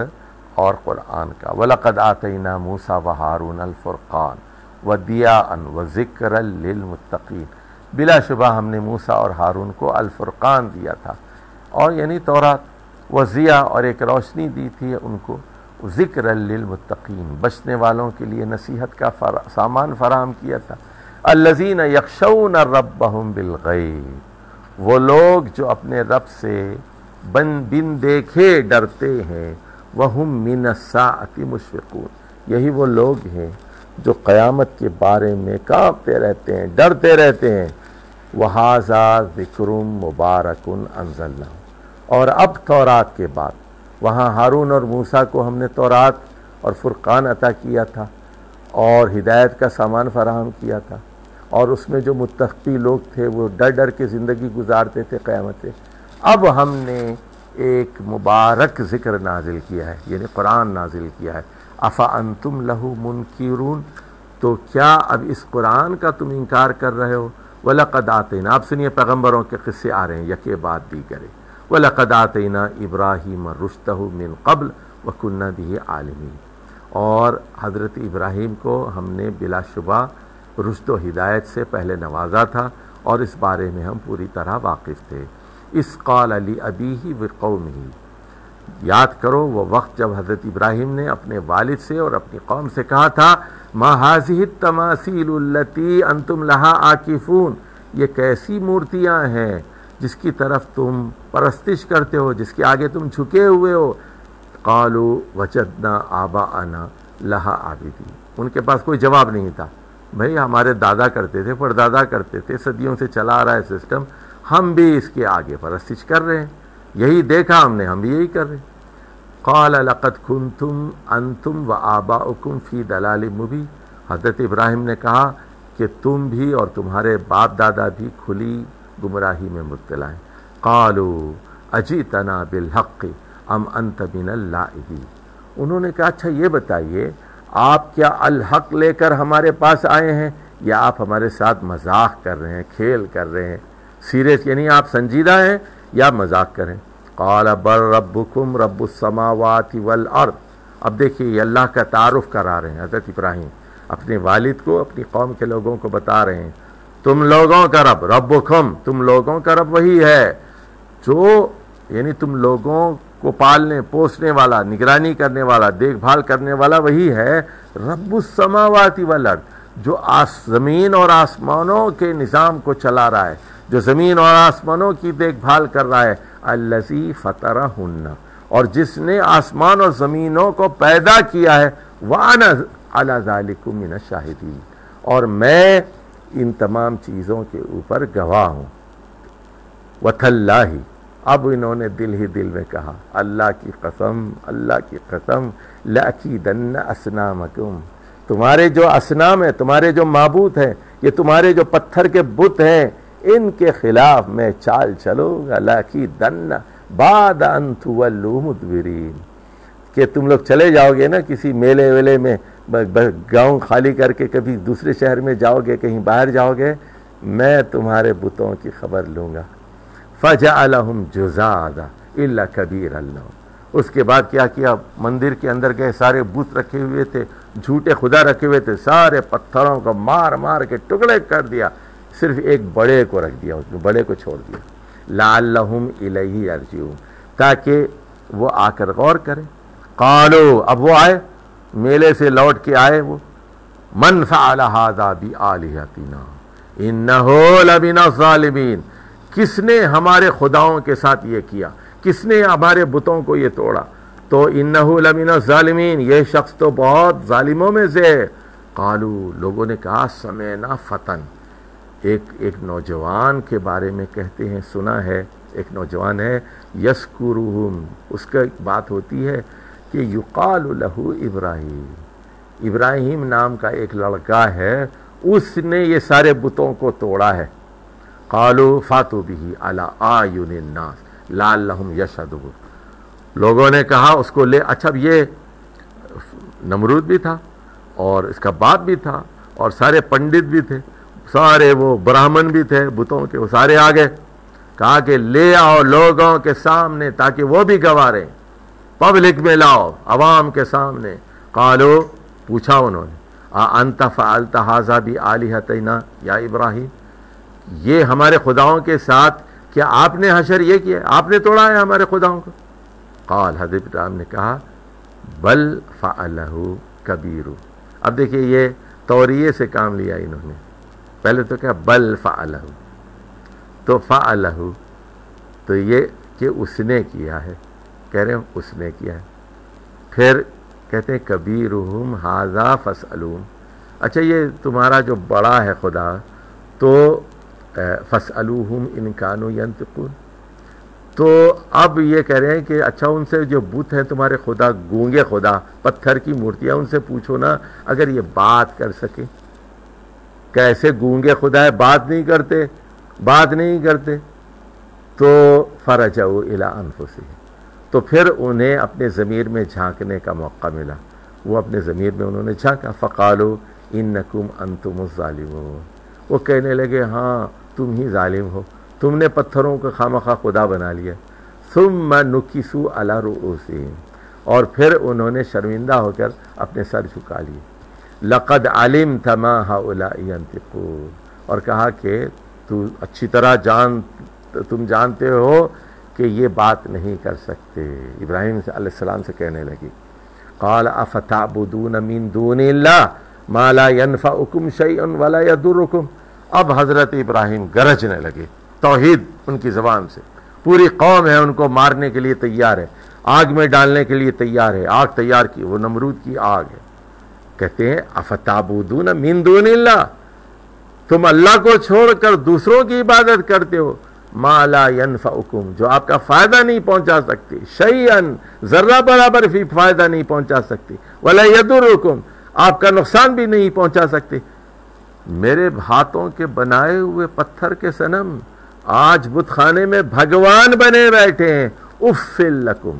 A: اور قرآن کا۔ وَلَقَدْ آتَيْنَا مُوسَىٰ وَهَارُونَ الْفُرْقَانَ وَضِيَاءً وَذِكْرًا لِلْمُتَّقِينَ، بلا شبہ ہم نے موسیٰ اور ہارون کو الفرقان دیا تھا، اور یعنی تورات، وضیاء، اور ایک روشنی دی تھی ان کو، ذکر للمتقین، بچنے والوں کے لیے نصیحت کا سامان فراہم کیا تھا۔ الذین یخشون ربہم بالغیب، وہ لوگ جو اپنے رب سے بن دیکھے ڈرتے ہیں، وہم من الساعۃ مشفقون، یہی وہ لوگ ہیں جو قیامت کے بارے میں کانپتے رہتے ہیں، ڈرتے رہتے ہیں۔ وَهَذَا ذِكْرٌ مُبَارَكٌ أَنزَلْنَاهُ، اور اب تورات کے بعد وہاں ہارون اور موسیٰ کو ہم نے تورات اور فرقان عطا کیا تھا اور ہدایت کا سامان فراہم کیا تھا، اور اس میں جو متقی لوگ تھے وہ ڈر ڈر کے زندگی گزارتے تھے قیامت سے۔ اب ہم نے ایک مبارک ذکر نازل کیا ہے، یعنی قرآن نازل کیا ہے۔ أَفَأَنْتُمْ لَهُ مُنْكِرُونَ، تو کیا اب اس قرآن کا تم انکار کر رہے ہو؟ وَلَقَدْ آتَيْنَا، آپ سنیے پیغمبروں کے قصے آ رہے ہیں یکے بعد دیگرے۔ وَلَقَدْ آتَيْنَا إِبْرَاهِيمَ رُشْدَهُ مِنْ قَبْلُ وَكُنَّا بِهِ عَالِمِينَ، اور حضرت ابراہیم کو ہم نے بلا شبہ رشد و ہدایت سے پہلے نوازا تھا، اور اس بارے میں ہم پوری طرح واقف تھے۔ اِذْ قَالَ لِأَبِيهِ وَقَوْمِهِ، یاد کرو وہ وقت جب حضرت ابراہیم نے اپنے والد سے اور اپنی قوم سے کہا تھا، مَا هَٰذِهِ التَّمَاثِيلُ الَّتِي أَنْتُمْ لَهَا عَاكِفُونَ، یہ کیسی مورتیاں ہیں جس کی طرف تم پرستش کرتے ہو، جس کے آگے تم جھکے ہوئے ہو۔ قَالُوا وَجَدْنَا آبَاءَنَا لَهَا عَابِدِينَ، ان کے پاس کوئی جواب نہیں تھا، بھئی ہمارے دادا کرتے تھے، پردادا کرتے تھے، صدیوں سے چلا آ رہا ہے سسٹم، ہم بھی اس کے آگے پرستش کر رہے ہیں، یہی دیکھا ہم نے، ہم بھی یہی کر رہے ہیں۔ قال لقد کنتم انتم وآباؤکم فی ضلال مبین، حضرت ابراہیم نے کہا کہ تم بھی اور تمہارے باپ دادا بھی کھلی گمراہی میں مبتلا ہیں۔ قالوا اجئتنا بالحق ام انت من اللاعبین، انہوں نے کہا اچھا یہ بتائیے آپ کیا الحق لے کر ہمارے پاس آئے ہیں یا آپ ہمارے ساتھ مذاق کر رہے ہیں، کھیل کر رہے ہیں، سیریس، یعنی آپ سنجیدہ ہیں یا مذاق کریں؟ قال بل ربکم رب السماوات والارض، اب دیکھیے یہ اللہ کا تعارف کرا رہے ہیں حضرت ابراہیم، اپنے والد کو، اپنی قوم کے لوگوں کو بتا رہے ہیں تم لوگوں کا رب، ربکم، تم لوگوں کا رب وہی ہے جو، یعنی تم لوگوں کو پالنے پوسنے والا، نگرانی کرنے والا، دیکھ بھال کرنے والا وہی ہے، رب السماوات والارض، جو زمین اور آسمانوں کے نظام کو چلا رہا ہے، جو زمین اور آسمانوں کی دیکھ بھال کر رہا ہے، الذی فطرہن، اور جس نے آسمان اور زمینوں کو پیدا کیا ہے، وانا علی ذلک من الشاہدین، اور میں ان تمام چیزوں کے اوپر گواہ ہوں۔ وتاللہ، اب انہوں نے دل ہی دل میں کہا، اللہ کی قسم، اللہ کی قسم، لأکیدن اصنامکم، تمہارے جو اصنام ہیں، تمہارے جو معبود ہیں، یہ تمہارے جو پتھر کے بت ہیں، ان کے خلاف میں چال چلوں گا، لأکیدن بعد ان تولوا مدبرین، کہ تم لوگ چلے جاؤ گے نا کسی میلے ویلے میں، گاؤں خالی کر کے کبھی دوسرے شہر میں جاؤ گے، کہیں باہر جاؤ گے، میں تمہارے بتوں کی خبر لوں گا۔ فَجَعَلَهُمْ جُذَاذًا إِلَّا كَبِيرًا لَهُمْ، اس کے بعد کیا کیا، مندر کے اندر گئے، سارے بت رکھے ہوئے تھے، جھوٹے خدا رکھے ہوئے تھے، سارے پتھروں کو مار مار کے ٹکڑے کر دیا، صرف ایک بڑے کو رکھ دیا، اس میں بڑے کو چھوڑ دیا، لعلہم الیہ یرجعون، تاکہ وہ آ کر غور کریں۔ قالو، اب وہ آئے، میلے سے لوٹ کے آئے، وہ من فعل ھذا بآلہتنا انہ لمن الظالمین، کس نے ہمارے خداؤں کے ساتھ یہ کیا، کس نے ہمارے بتوں کو یہ توڑا، تو انہ لمن الظالمین، یہ شخص تو بہت ظالموں میں سے ہے۔ قالو، لوگوں نے کہا سمعنا فتن، ایک نوجوان کے بارے میں کہتے ہیں، سنا ہے، ایک نوجوان ہے، یذکرہم، اس کا بات ہوتی ہے کہ یقال لہ ابراہیم، ابراہیم نام کا ایک لڑکا ہے، اس نے یہ سارے بتوں کو توڑا ہے۔ قالو فاتوا بہ علی اعین الناس لعلہم یشہدون، لوگوں نے کہا اس کو لے، اچھا یہ نمرود بھی تھا اور اس کا باپ بھی تھا اور سارے پنڈت بھی تھے، سارے وہ براہمن بھی تھے بتوں کے، وہ سارے آ گئے، کہا کہ لے آؤ لوگوں کے سامنے تاکہ وہ بھی گواہ رہیں، پبلک میں لاؤ، عوام کے سامنے۔ قالو، پوچھا انہوں نے، انت فعلت ھذا بآلہتنا یا ابراہیم، یہ ہمارے خداؤں کے ساتھ کیا آپ نے حشر یہ کیا، آپ نے توڑا ہے ہمارے خداؤں کو؟ قال، حضرت ابراہیم نے کہا بل فعلہ کبیر، اب دیکھیے یہ توریے سے کام لیا انہوں نے، پہلے تو کہا بل فعلہ، تو فعلہ تو یہ کہ اس نے کیا ہے، کہہ رہے ہیں اس نے کیا ہے، پھر کہتے ہیں کبیرہم ھذا فاسألوہم، اچھا یہ تمہارا جو بڑا ہے خدا، تو فاسألوہم ان کانوا ینطقون، تو اب یہ کہہ رہے ہیں کہ اچھا ان سے جو بت ہیں تمہارے خدا، گونگے خدا، پتھر کی مورتیاں، ان سے پوچھو نا اگر یہ بات کر سکے، کیسے گونگے خدا ہے، بات نہیں کرتے، تو فرجعوا الی انفسہم، تو پھر انہیں اپنے ضمیر میں جھانکنے کا موقع ملا، وہ اپنے ضمیر میں انہوں نے جھانکا، فقالوا انکم انتم الظالمون، وہ کہنے لگے ہاں تم ہی ظالم ہو، تم نے پتھروں کو خامخواہ خدا بنا لیا۔ ثم نکسوا علی رؤوسہم، اور پھر انہوں نے شرمندہ ہو کر اپنے سر جھکا لیے، لقد علمت ما ہؤلاء ینطقون، اور کہا کہ تو اچھی طرح تم جانتے ہو کہ یہ بات نہیں کر سکتے، ابراہیم علیہ السلام سے کہنے لگی۔ قال افتعبدون من دون اللہ ما لا ينفعکم شیئا ولا یضرکم، اب حضرت ابراہیم گرجنے لگے، توحید ان کی زبان سے، پوری قوم ہے ان کو مارنے کے لیے تیار ہے، آگ میں ڈالنے کے لیے تیار ہے، آگ تیار کی، وہ نمرود کی آگ ہے۔ کہتے ہیں افتعبدون من دون اللہ، تم اللہ کو چھوڑ کر دوسروں کی عبادت کرتے ہو، ما لا ينفعکم، جو آپ کا فائدہ نہیں پہنچا سکتی، شیئا، ذرہ برابر بھی فائدہ نہیں پہنچا سکتی، ولا یضرکم، آپ کا نقصان بھی نہیں پہنچا سکتے۔ میرے ہاتھوں کے بنائے ہوئے پتھر کے صنم آج بت خانے میں بھگوان بنے بیٹھے ہیں، اف لکم،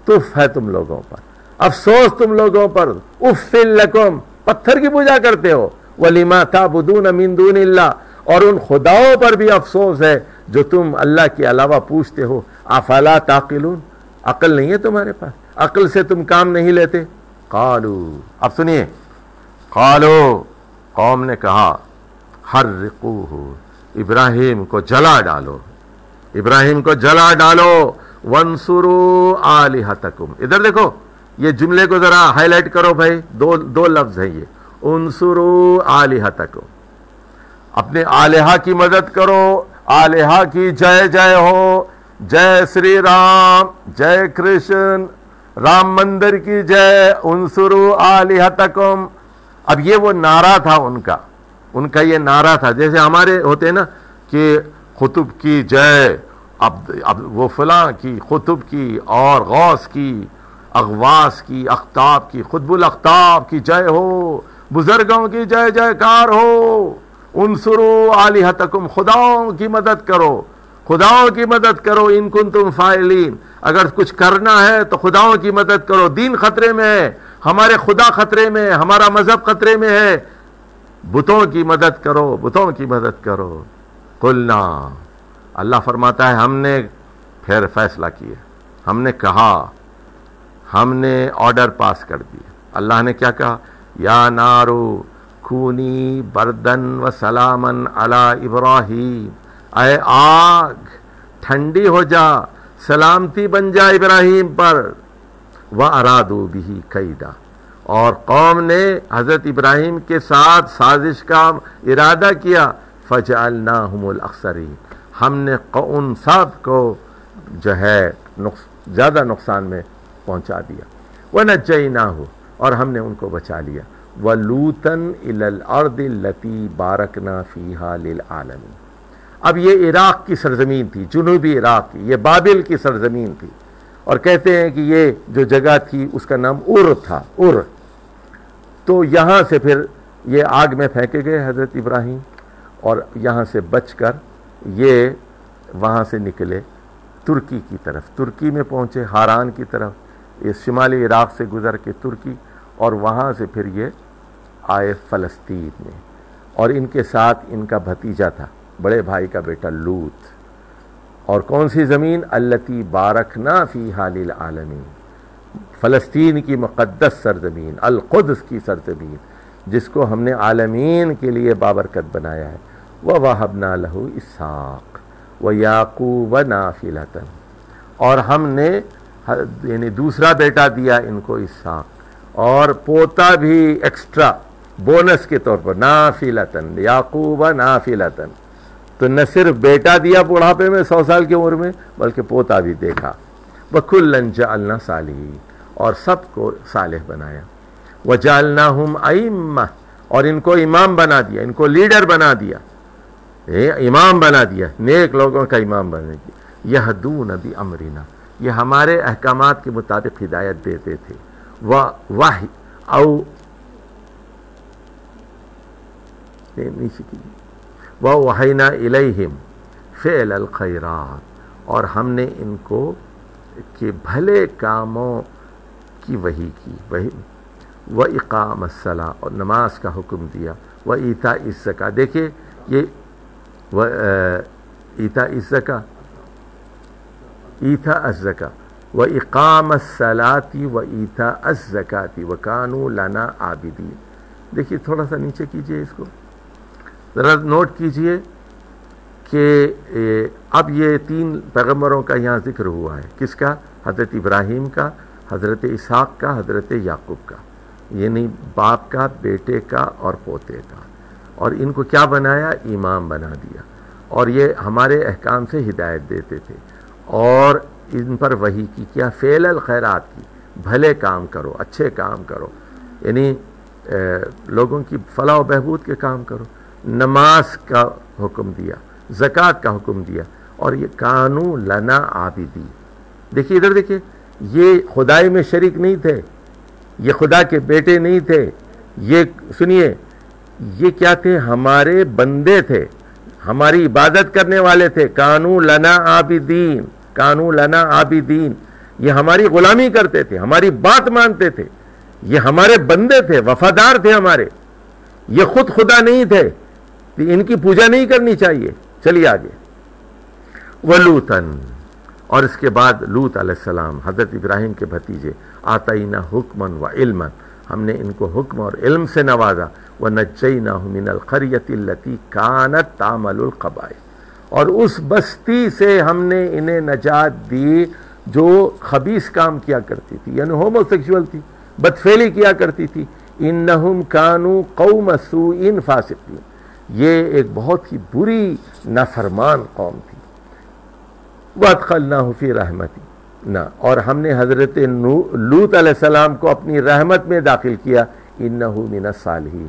A: تف ہے تم لوگوں پر، افسوس تم لوگوں پر، اف لکم، پتھر کی پوجا کرتے ہو، ولما تعبدون من دون اللہ، اور ان خداؤں پر بھی افسوس ہے جو تم اللہ کے علاوہ پوچھتے ہو، افلا تعقلون، عقل نہیں ہے تمہارے پاس، عقل سے تم کام نہیں لیتے۔ قالو، اب سنیے، قالو، قوم نے کہا حرقوہ، ابراہیم کو جلا ڈالو، ابراہیم کو جلا ڈالو، وانصروا آلہتکم، ادھر دیکھو یہ جملے کو ذرا ہائی لائٹ کرو بھائی، دو لفظ ہیں یہ، انصروا آلہتکم، اپنے آلہہ کی مدد کرو، آلہہ کی جے جے ہو، جے سری رام، جے کرشن، رام مندر کی جے، انصروا آلہتکم۔ اب یہ وہ نعرہ تھا ان کا یہ نعرہ تھا، جیسے ہمارے ہوتے ہیں نا کہ قطب کی جے، اب وہ فلاں کی، قطب کی اور غوث کی، اغواس کی، اختاب کی، قطب الاختاب کی جے ہو، بزرگوں کی جے جے کار ہو، انصروا آلہتکم، خداؤں کی مدد کرو، خداؤں کی مدد کرو، ان کنتم فاعلین، اگر کچھ کرنا ہے تو خداؤں کی مدد کرو، دین خطرے میں ہے، ہمارے خدا خطرے میں ہے، ہمارا مذہب خطرے میں ہے، بتوں کی مدد کرو، بتوں کی مدد کرو۔ قلنا، اللہ فرماتا ہے ہم نے پھر فیصلہ کیا، ہم نے کہا ہم نے آرڈر پاس کر دیا. اللہ نے کیا کہا؟ یا نارو کونی بردن و سلامن علی ابراہیم، اے آگ ٹھنڈی ہو جا، سلامتی بن جا ابراہیم پر. وَأَرَادُوا بِهِ كَيْدًا، اور قوم نے حضرت ابراہیم کے ساتھ سازش کا ارادہ کیا. فَجَعَلْنَاهُمُ الْأَخْسَرِينَ، ہم نے ان سب کو جو ہے زیادہ نقصان میں پہنچا دیا. وَنَجَّيْنَاهُ، اور ہم نے ان کو بچا لیا. وَلُوطًا إِلَى الْأَرْضِ الَّتِي بَارَكْنَا فِيهَا لِلْعَالَمِينَ. اب یہ عراق کی سرزمین تھی، جنوبی عراق کی، یہ بابل کی سرزمین تھی، اور کہتے ہیں کہ یہ جو جگہ تھی اس کا نام ار تھا، ار. تو یہاں سے پھر یہ آگ میں پھینکے گئے حضرت ابراہیم، اور یہاں سے بچ کر یہ وہاں سے نکلے ترکی کی طرف. ترکی میں پہنچے، ہاران کی طرف، اس شمالی عراق سے گزر کے ترکی، اور وہاں سے پھر یہ آئے فلسطین میں. اور ان کے ساتھ ان کا بھتیجا تھا، بڑے بھائی کا بیٹا لوط. اور کون سی زمین؟ التی بارکنا فیہا للعالمین، فلسطین کی مقدس سرزمین، القدس کی سرزمین، جس کو ہم نے عالمین کے لیے بابرکت بنایا ہے. وَوَهَبْنَا لَهُ إِسْحَاقَ وَيَعْقُوبَ نَافِلَةً، اور ہم نے یعنی دوسرا بیٹا دیا ان کو اسحاق، اور پوتا بھی ایکسٹرا بونس کے طور پر، نافلتن، یعقوب نافلتن. تو نہ صرف بیٹا دیا بڑھاپے میں 100 سال کی عمر میں، بلکہ پوتا بھی دیکھا. وَكُلًّا جَعَلْنَا صَالِحِينَ، اور سب کو صالح بنایا. وَجَعَلْنَاهُمْ أَئِمَّةً، اور ان کو امام بنا دیا، ان کو لیڈر بنا دیا، امام بنا دیا، نیک لوگوں کا امام بنا دیا. يَهْدُونَ بِأَمْرِنَا، یہ ہمارے احکامات کے مطابق ہدایت دیتے تھے. وَوَحَيْنَا إِلَيْهِمْ فِعْلَ الْخَيْرَاتِ، اور ہم نے ان کو کہ بھلے کاموں کی وحی کی. وَإِقَامَ الصَّلَاةِ، اور نماز کا حکم دیا. وَإِيتَاءِ الزَّكَاةِ، دیکھیں یہ ایتاء الزکاة، ایتاء الزکاة، وَإِقَامَ الصَّلَاةِ وَإِيتَاءَ الزَّكَاةِ وَكَانُوا لَنَا عَابِدِينَ. دیکھیے تھوڑا سا نیچے کیجئے، اس کو ذرا نوٹ کیجئے کہ اب یہ 3 پیغمبروں کا یہاں ذکر ہوا ہے. کس کا؟ حضرت ابراہیم کا، حضرت اسحاق کا، حضرت یعقوب کا، یعنی باپ کا، بیٹے کا اور پوتے کا. اور ان کو کیا بنایا؟ امام بنا دیا. اور یہ ہمارے احکام سے ہدایت دیتے تھے، اور ان پر وحی کی کیا؟ فعل الخیرات کی، بھلے کام کرو، اچھے کام کرو، یعنی لوگوں کی فلاح و بہبود کے کام کرو. نماز کا حکم دیا، زکوٰۃ کا حکم دیا. اور یہ کانو لنا عابدی. دیکھیے ادھر دیکھیے، یہ خدائی میں شریک نہیں تھے، یہ خدا کے بیٹے نہیں تھے، یہ سنیے، یہ کیا تھے؟ ہمارے بندے تھے، ہماری عبادت کرنے والے تھے. کانو لنا عابدین، کانو لنا عابدین، یہ ہماری غلامی کرتے تھے، ہماری بات مانتے تھے، یہ ہمارے بندے تھے، وفادار تھے ہمارے. یہ خود خدا نہیں تھے، ان کی پوجا نہیں کرنی چاہیے. چلیے آگے. وَلُوطًا، اور اس کے بعد لوط علیہ السلام، حضرت ابراہیم کے بھتیجے. آتَيْنَا حُكْمًا وَعِلْمًا، ہم نے ان کو حکم اور علم سے نوازا. وَنَجَّيْنَاهُ مِنَ الْقَرْيَةِ الَّتِي كَانَتْ تَعْمَلُ الْخَبَائِثَ، اور اس بستی سے ہم نے انہیں نجات دی جو خبیث کام کیا کرتی تھی، یعنی ہومو سیکشول تھی، بدفعلی کیا کرتی تھی. انہم کانوا قوم سوء فاسقین، یہ ایک بہت ہی بری نافرمان قوم تھی. وادخلناہ فی رحمتنا، اور ہم نے حضرت لوط علیہ السلام کو اپنی رحمت میں داخل کیا. انہ من الصالحین،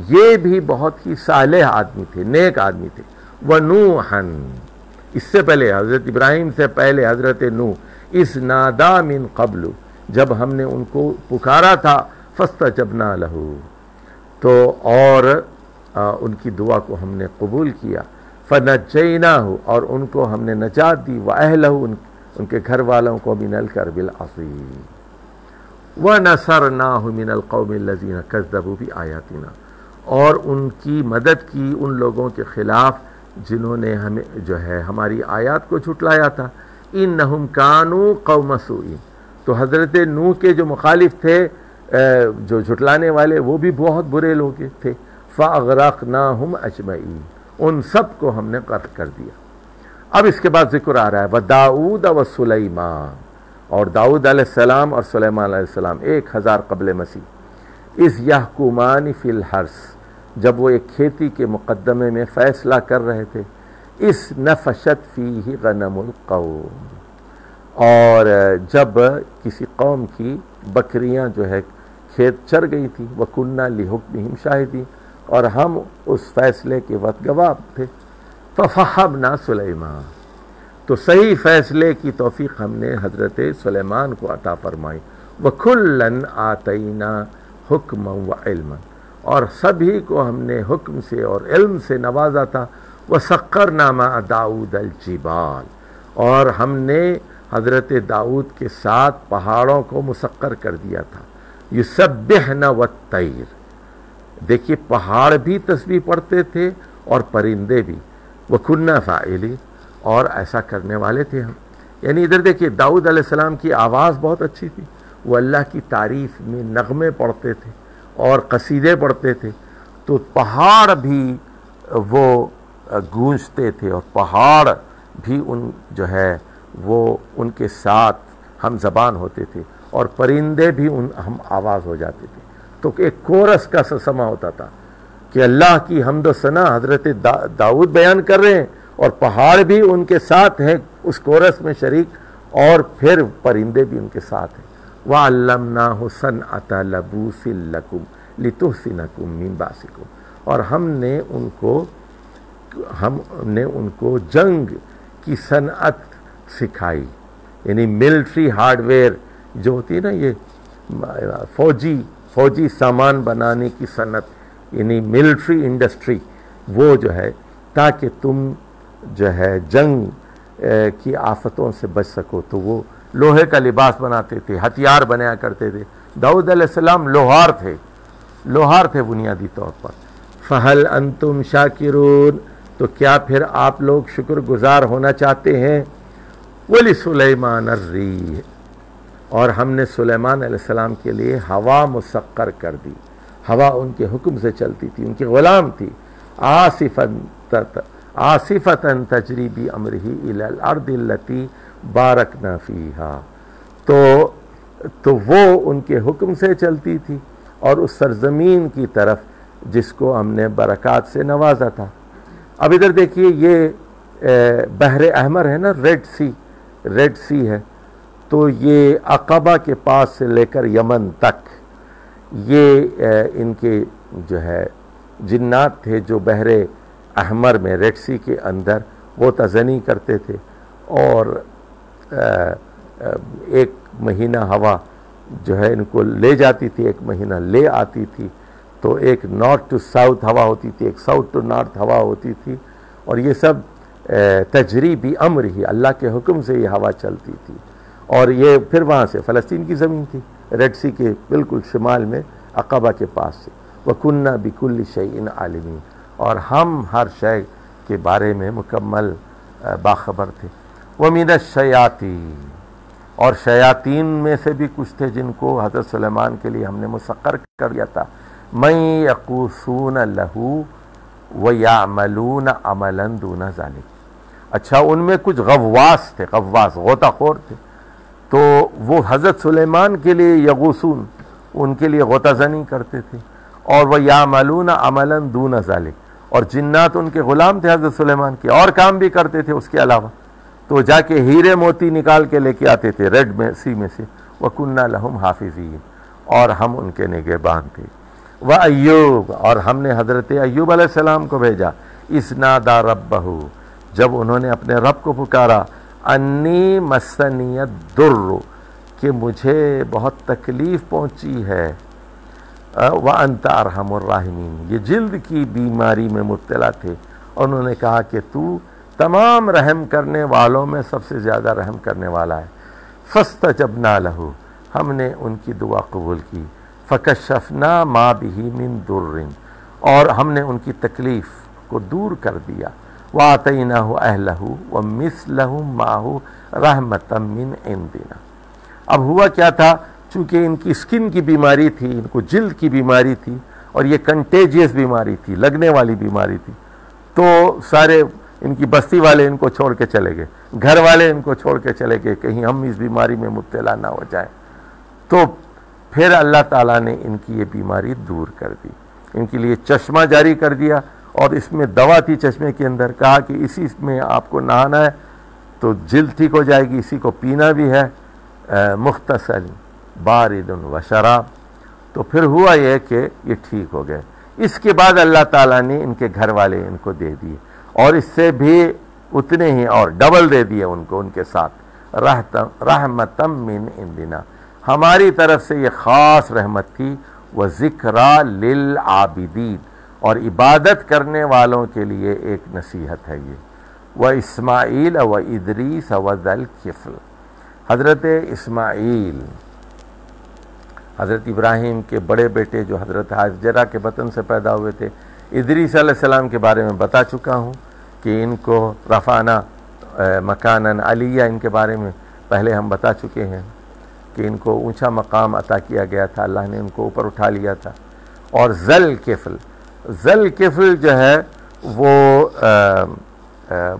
A: یہ بھی بہت ہی صالح آدمی تھے، نیک آدمی تھے. ونوحا، اس سے پہلے حضرت ابراہیم سے پہلے حضرت نوح. اس نادا من قبل، جب ہم نے ان کو پکارا تھا. فاستجبنا لہ، تو اور ان کی دعا کو ہم نے قبول کیا. فنجیناہ، اور ان کو ہم نے نجات دی. واہلہ، ان کے گھر والوں کو من الکرب العظیم. ونصرناہ من القوم الذین کذبوا بآیاتنا، اور ان کی مدد کی ان لوگوں کے خلاف جنہوں نے ہمیں جو ہے ہماری آیات کو جھٹلایا تھا. انہم کانوا قوم سوء تو حضرت نوح کے جو مخالف تھے، جو جھٹلانے والے، وہ بھی بہت برے لوگ تھے. فَأَغْرَقْنَاهُمْ أَجْمَعِينَ، ان سب کو ہم نے غرق کر دیا. اب اس کے بعد ذکر آ رہا ہے وَدَاؤُدَ وَسُلَيْمَانَ، اور داؤد علیہ السلام اور سلیمان علیہ السلام 1000 قبل مسیح. اِذْ يَحْكُمَانِ فِي الْحَرْثِ، جب وہ ایک کھیتی کے مقدمے میں فیصلہ کر رہے تھے. اِذْ نَفَشَتْ فِيهِ غَنَمُ الْقَوْمِ، اور جب کسی قوم کی بکریاں جو ہے کھیت چر گئی تھی. وَكُنَّا لِحُكْمِهِمْ شَاهِدِينَ، اور ہم اس فیصلے کے وقت گواہ تھے. فَفَحَمْنَا سُلَيْمَانَ، تو صحیح فیصلے کی توفیق ہم نے حضرت سلیمان کو عطا فرمائی. وَكُلًّا آتَيْنَا حُكْمًا وَعِلْمًا، اور سبھی کو ہم نے حکم سے اور علم سے نوازا تھا. وَسَخَّرْنَا مَعَ دَاؤُدَ الْجِبَالَ، اور ہم نے حضرت داؤد کے ساتھ پہاڑوں کو مسخر کر دیا تھا. یسبحن والطیر، دیکھیے پہاڑ بھی تسبیح پڑھتے تھے اور پرندے بھی. وَكُنَّا فَاعِلِينَ، اور ایسا کرنے والے تھے ہم. یعنی ادھر دیکھیے داؤد علیہ السلام کی آواز بہت اچھی تھی، وہ اللہ کی تعریف میں نغمے پڑھتے تھے اور قصیدے پڑھتے تھے. تو پہاڑ بھی وہ گونجتے تھے، اور پہاڑ بھی ان جو ہے وہ ان کے ساتھ ہم زبان ہوتے تھے، اور پرندے بھی ہم آواز ہو جاتے تھے. تو ایک کورس کا سما ہوتا تھا کہ اللہ کی حمد و ثنا حضرت داؤد بیان کر رہے ہیں، اور پہاڑ بھی ان کے ساتھ ہیں اس کورس میں شریک، اور پھر پرندے بھی ان کے ساتھ ہیں. وَعَلَّمْنَاهُ صَنْعَةَ لَبُوسٍ لَكُمْ لِتُحْصِنَكُمْ مِنْ بَأْسِكُمْ، اور ہم نے ان کو جنگ کی صنعت سکھائی. یعنی ملٹری ہارڈ ویئر جو ہوتی ہے نا، یہ فوجی سامان بنانے کی صنعت، یعنی ملٹری انڈسٹری، وہ جو ہے تاکہ تم جو ہے جنگ کی آفتوں سے بچ سکو. تو وہ لوہے کا لباس بناتے تھے، ہتھیار بنایا کرتے تھے. داؤد علیہ السلام لوہار تھے بنیادی طور پر. فَهَلْ أَنْتُمْ شَاكِرُونَ، تو کیا پھر آپ لوگ شکر گزار ہونا چاہتے ہیں. وَلِسُلَيْمَانَ الرِّيحَ، اور ہم نے سلیمان علیہ السلام کے لیے ہوا مسخر کر دی. ہوا ان کے حکم سے چلتی تھی، ان کی غلام تھی. عاصفۃ تجری بامرہ الی الارض التی بارکنا فیہا، تو وہ ان کے حکم سے چلتی تھی اور اس سرزمین کی طرف جس کو ہم نے برکات سے نوازا تھا. اب ادھر دیکھیے یہ بحر احمر ہے نا، ریڈ سی ہے. تو یہ عقبہ کے پاس سے لے کر یمن تک یہ ان کے جو ہے جنات تھے جو بحر احمر میں ریڈ سی کے اندر وہ تزنی کرتے تھے. اور ایک مہینہ ہوا جو ہے ان کو لے جاتی تھی، ایک مہینہ لے آتی تھی. تو ایک نارتھ ٹو ساؤتھ ہوا ہوتی تھی، ایک ساؤتھ ٹو نارتھ ہوا ہوتی تھی. اور یہ سب تجری بامرہ، اللہ کے حکم سے یہ ہوا چلتی تھی. اور یہ پھر وہاں سے فلسطین کی زمین تھی، ریڈ سی کے بالکل شمال میں عقبہ کے پاس سے. وَكُنَّا بِكُلِّ شَيْءٍ عَالِمِينَ، اور ہم ہر شے کے بارے میں مکمل باخبر تھے. وَمِنَ الشَّيَاطِينِ، اور شیاطین میں سے بھی کچھ تھے جن کو حضرت سلیمان کے لیے ہم نے مسخر کر دیا تھا. مَن يَقُوسُونَ لَهُ وَيَعْمَلُونَ عَمَلًا دُونَ ذَلِكَ. اچھا ان میں کچھ غواص تھے، غوطہ خور تھے. تو وہ حضرت سلیمان کے لیے یغوسون، ان کے لیے غوطہ زنی کرتے تھے. اور وہ یعملون عملا دون ذلک، اور جنات ان کے غلام تھے حضرت سلیمان کے، اور کام بھی کرتے تھے اس کے علاوہ. تو جا کے ہیرے موتی نکال کے لے کے آتے تھے ریڈ سی میں سے. وَكُنَّا لَهُمْ حَافِظِينَ، اور ہم ان کے نگہبان تھے. وَأَيُّوبَ، اور ہم نے حضرت ایوب علیہ السلام کو بھیجا. اِذْ نَادَىٰ رَبَّهُ، جب انہوں نے اپنے رب کو پکارا. انی مسنی الضر، کہ مجھے بہت تکلیف پہنچی ہے. وَأَنْتَ أَرْحَمُ الرَّاحِمِينَ، یہ جلد کی بیماری میں مبتلا تھے. اور انہوں نے کہا کہ تو تمام رحم کرنے والوں میں سب سے زیادہ رحم کرنے والا ہے. فَاسْتَجَبْنَا لَهُ، ہم نے ان کی دعا قبول کی. فَكَشَّفْنَا مَا بِهِ مِن ضُرٍّ، اور ہم نے ان کی تکلیف کو دور کر دیا. وَآتَيْنَاهُ أَهْلَهُ وَمِثْلَهُمْ مَعَهُ رَحْمَةً مِّنْ عِنْدِنَا، اب ہوا کیا تھا، چونکہ ان کی سکن کی بیماری تھی، ان کو جلد کی بیماری تھی، اور یہ کنٹیجیس بیماری تھی، لگنے والی بیماری تھی، تو سارے ان کی بستی والے ان کو چھوڑ کے چلے گئے، گھر والے ان کو چھوڑ کے چلے گئے، کہیں ہم اس بیماری میں مبتلا نہ ہو جائیں۔ تو پھر اللہ تعالیٰ نے ان کی یہ بیماری دور کر دی، ان کے لیے چشمہ جاری کر دیا، اور اس میں دوا تھی چشمے کے اندر، کہا کہ اسی میں آپ کو نہانا ہے تو جلد ٹھیک ہو جائے گی، اسی کو پینا بھی ہے، مختصل بارد و شراب۔ تو پھر ہوا یہ کہ یہ ٹھیک ہو گئے۔ اس کے بعد اللہ تعالیٰ نے ان کے گھر والے ان کو دے دیے، اور اس سے بھی اتنے ہی اور ڈبل دے دیے ان کو، ان کے ساتھ رحمتم من عندنا، ہماری طرف سے یہ خاص رحمت تھی، وذکریٰ للعابدین، اور عبادت کرنے والوں کے لیے ایک نصیحت ہے یہ، واسماعیل وادریس وذوالکفل، حضرت اسماعیل، حضرت ابراہیم کے بڑے بیٹے جو حضرت ہاجرہ کے بطن سے پیدا ہوئے تھے، ادریس علیہ السلام کے بارے میں بتا چکا ہوں کہ ان کو رفعنا مکاناً علیہ، ان کے بارے میں پہلے ہم بتا چکے ہیں کہ ان کو اونچا مقام عطا کیا گیا تھا، اللہ نے ان کو اوپر اٹھا لیا تھا۔ اور ذوالکفل جو ہے وہ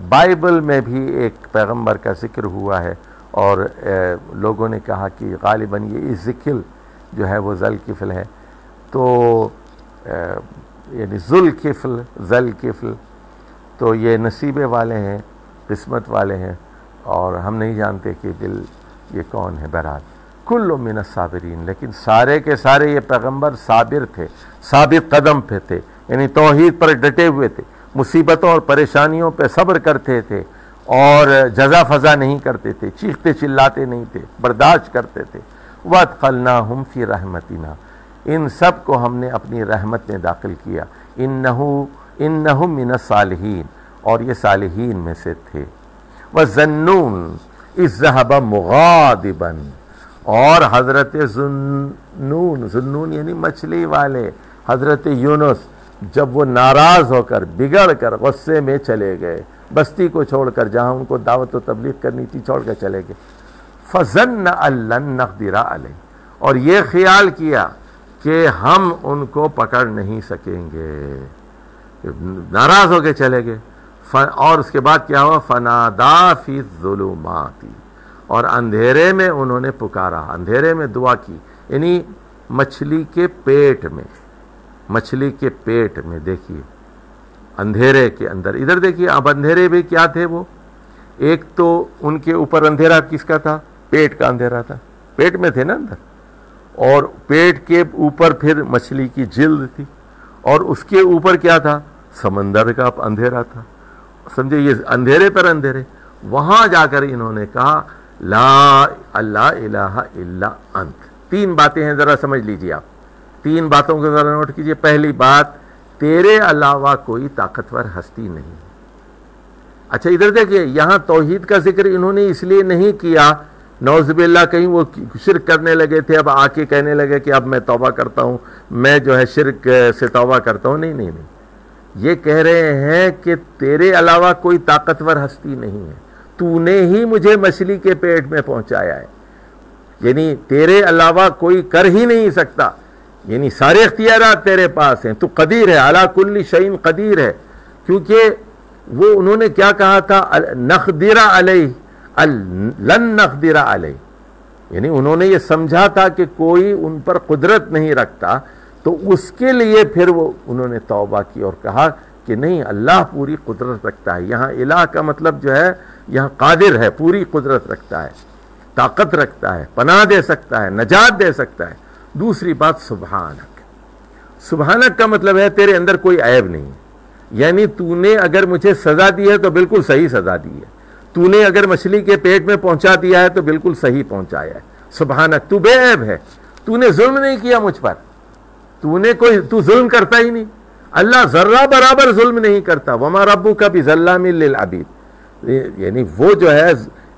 A: بائبل میں بھی ایک پیغمبر کا ذکر ہوا ہے، اور لوگوں نے کہا کہ غالباً یہ ذکل جو ہے وہ ذوالکفل ہے، تو یعنی ذوالکفل تو یہ نصیبے والے ہیں، قسمت والے ہیں، اور ہم نہیں جانتے کہ دل یہ کون ہے۔ بہرحال کل من الصابرین، لیکن سارے کے سارے یہ پیغمبر صابر تھے، ثابت قدم پہ تھے، یعنی توحید پر ڈٹے ہوئے تھے، مصیبتوں اور پریشانیوں پہ صبر کرتے تھے، اور جزا فضا نہیں کرتے تھے، چیختے چلاتے نہیں تھے، برداشت کرتے تھے۔ وَأَدْخَلْنَاهُمْ فِي رَحْمَتِنَا، ان سب کو ہم نے اپنی رحمت میں داخل کیا، انہم من الصالحین، اور یہ صالحین میں سے تھے۔ وَظَنُّونَ اِذْ ذَهَبَ مُغَاضِبًا، اور حضرت ذنون یعنی مچھلی والے حضرت یونس جب وہ ناراض ہو کر بگڑ کر غصے میں چلے گئے، بستی کو چھوڑ کر جہاں ان کو دعوت و تبلیغ کرنی تھی چھوڑ کر چلے گئے، فَظَنَّ أَن لَّن نَّقْدِرَ عَلَيْهِ، اور یہ خیال کیا کہ ہم ان کو پکڑ نہیں سکیں گے، ناراض ہو کے چلے گئے۔ اور اس کے بعد کیا ہوا، فَنَادَىٰ فِي الظُّلُمَاتِ، اور اندھیرے میں انہوں نے پکارا، اندھیرے میں دعا کی، یعنی مچھلی کے پیٹ میں دیکھیے، اندھیرے کے اندر، ادھر دیکھیے اب اندھیرے بھی کیا تھے، وہ ایک تو ان کے اوپر اندھیرا کس کا تھا، پیٹ کا اندھیرا تھا، پیٹ میں تھے نا اندر، اور پیٹ کے اوپر پھر مچھلی کی جلد تھی، اور اس کے اوپر کیا تھا، سمندر کا اندھیرا تھا، سمجھے، یہ اندھیرے پر اندھیرے۔ وہاں جا کر انہوں نے کہا لا الہ الا انت، تین باتیں ہیں، ذرا سمجھ لیجیے آپ، تین باتوں کو ذرا نوٹ کیجیے۔ پہلی بات، تیرے علاوہ کوئی طاقتور ہستی نہیں۔ اچھا ادھر دیکھیے، یہاں توحید کا ذکر انہوں نے اس لیے نہیں کیا، نعوذ باللہ کہیں وہ شرک کرنے لگے تھے، اب آ کے کہنے لگے کہ اب میں توبہ کرتا ہوں، میں جو ہے شرک سے توبہ کرتا ہوں، نہیں، یہ کہہ رہے ہیں کہ تیرے علاوہ کوئی طاقتور ہستی نہیں ہے، تو نے ہی مجھے مچھلی کے پیٹ میں پہنچایا ہے، یعنی تیرے علاوہ کوئی کر ہی نہیں سکتا، یعنی سارے اختیارات تیرے پاس ہیں، تو قدیر ہے، علی کل شیء قدیر ہے۔ کیونکہ وہ انہوں نے کیا کہا تھا، نقدر علیہ، لن نقدر علیہ، یعنی انہوں نے یہ سمجھا تھا کہ کوئی ان پر قدرت نہیں رکھتا، تو اس کے لیے پھر وہ انہوں نے توبہ کی اور کہا کہ نہیں، اللہ پوری قدرت رکھتا ہے۔ یہاں الہ کا مطلب جو ہے یہاں قادر ہے، پوری قدرت رکھتا ہے، طاقت رکھتا ہے، پناہ دے سکتا ہے، نجات دے سکتا ہے۔ دوسری بات، سبحانک کا مطلب ہے تیرے اندر کوئی عیب نہیں، یعنی تو نے اگر مجھے سزا دی ہے تو بالکل صحیح سزا دی ہے، تو نے اگر مچھلی کے پیٹ میں پہنچا دیا ہے تو بالکل صحیح پہنچایا ہے، سبحانک، تو بے عیب ہے، تو نے ظلم نہیں کیا مجھ پر، تو ظلم کرتا ہی نہیں، اللہ ذرہ برابر ظلم نہیں کرتا، وما ربک بظلام للعبید، یعنی وہ جو ہے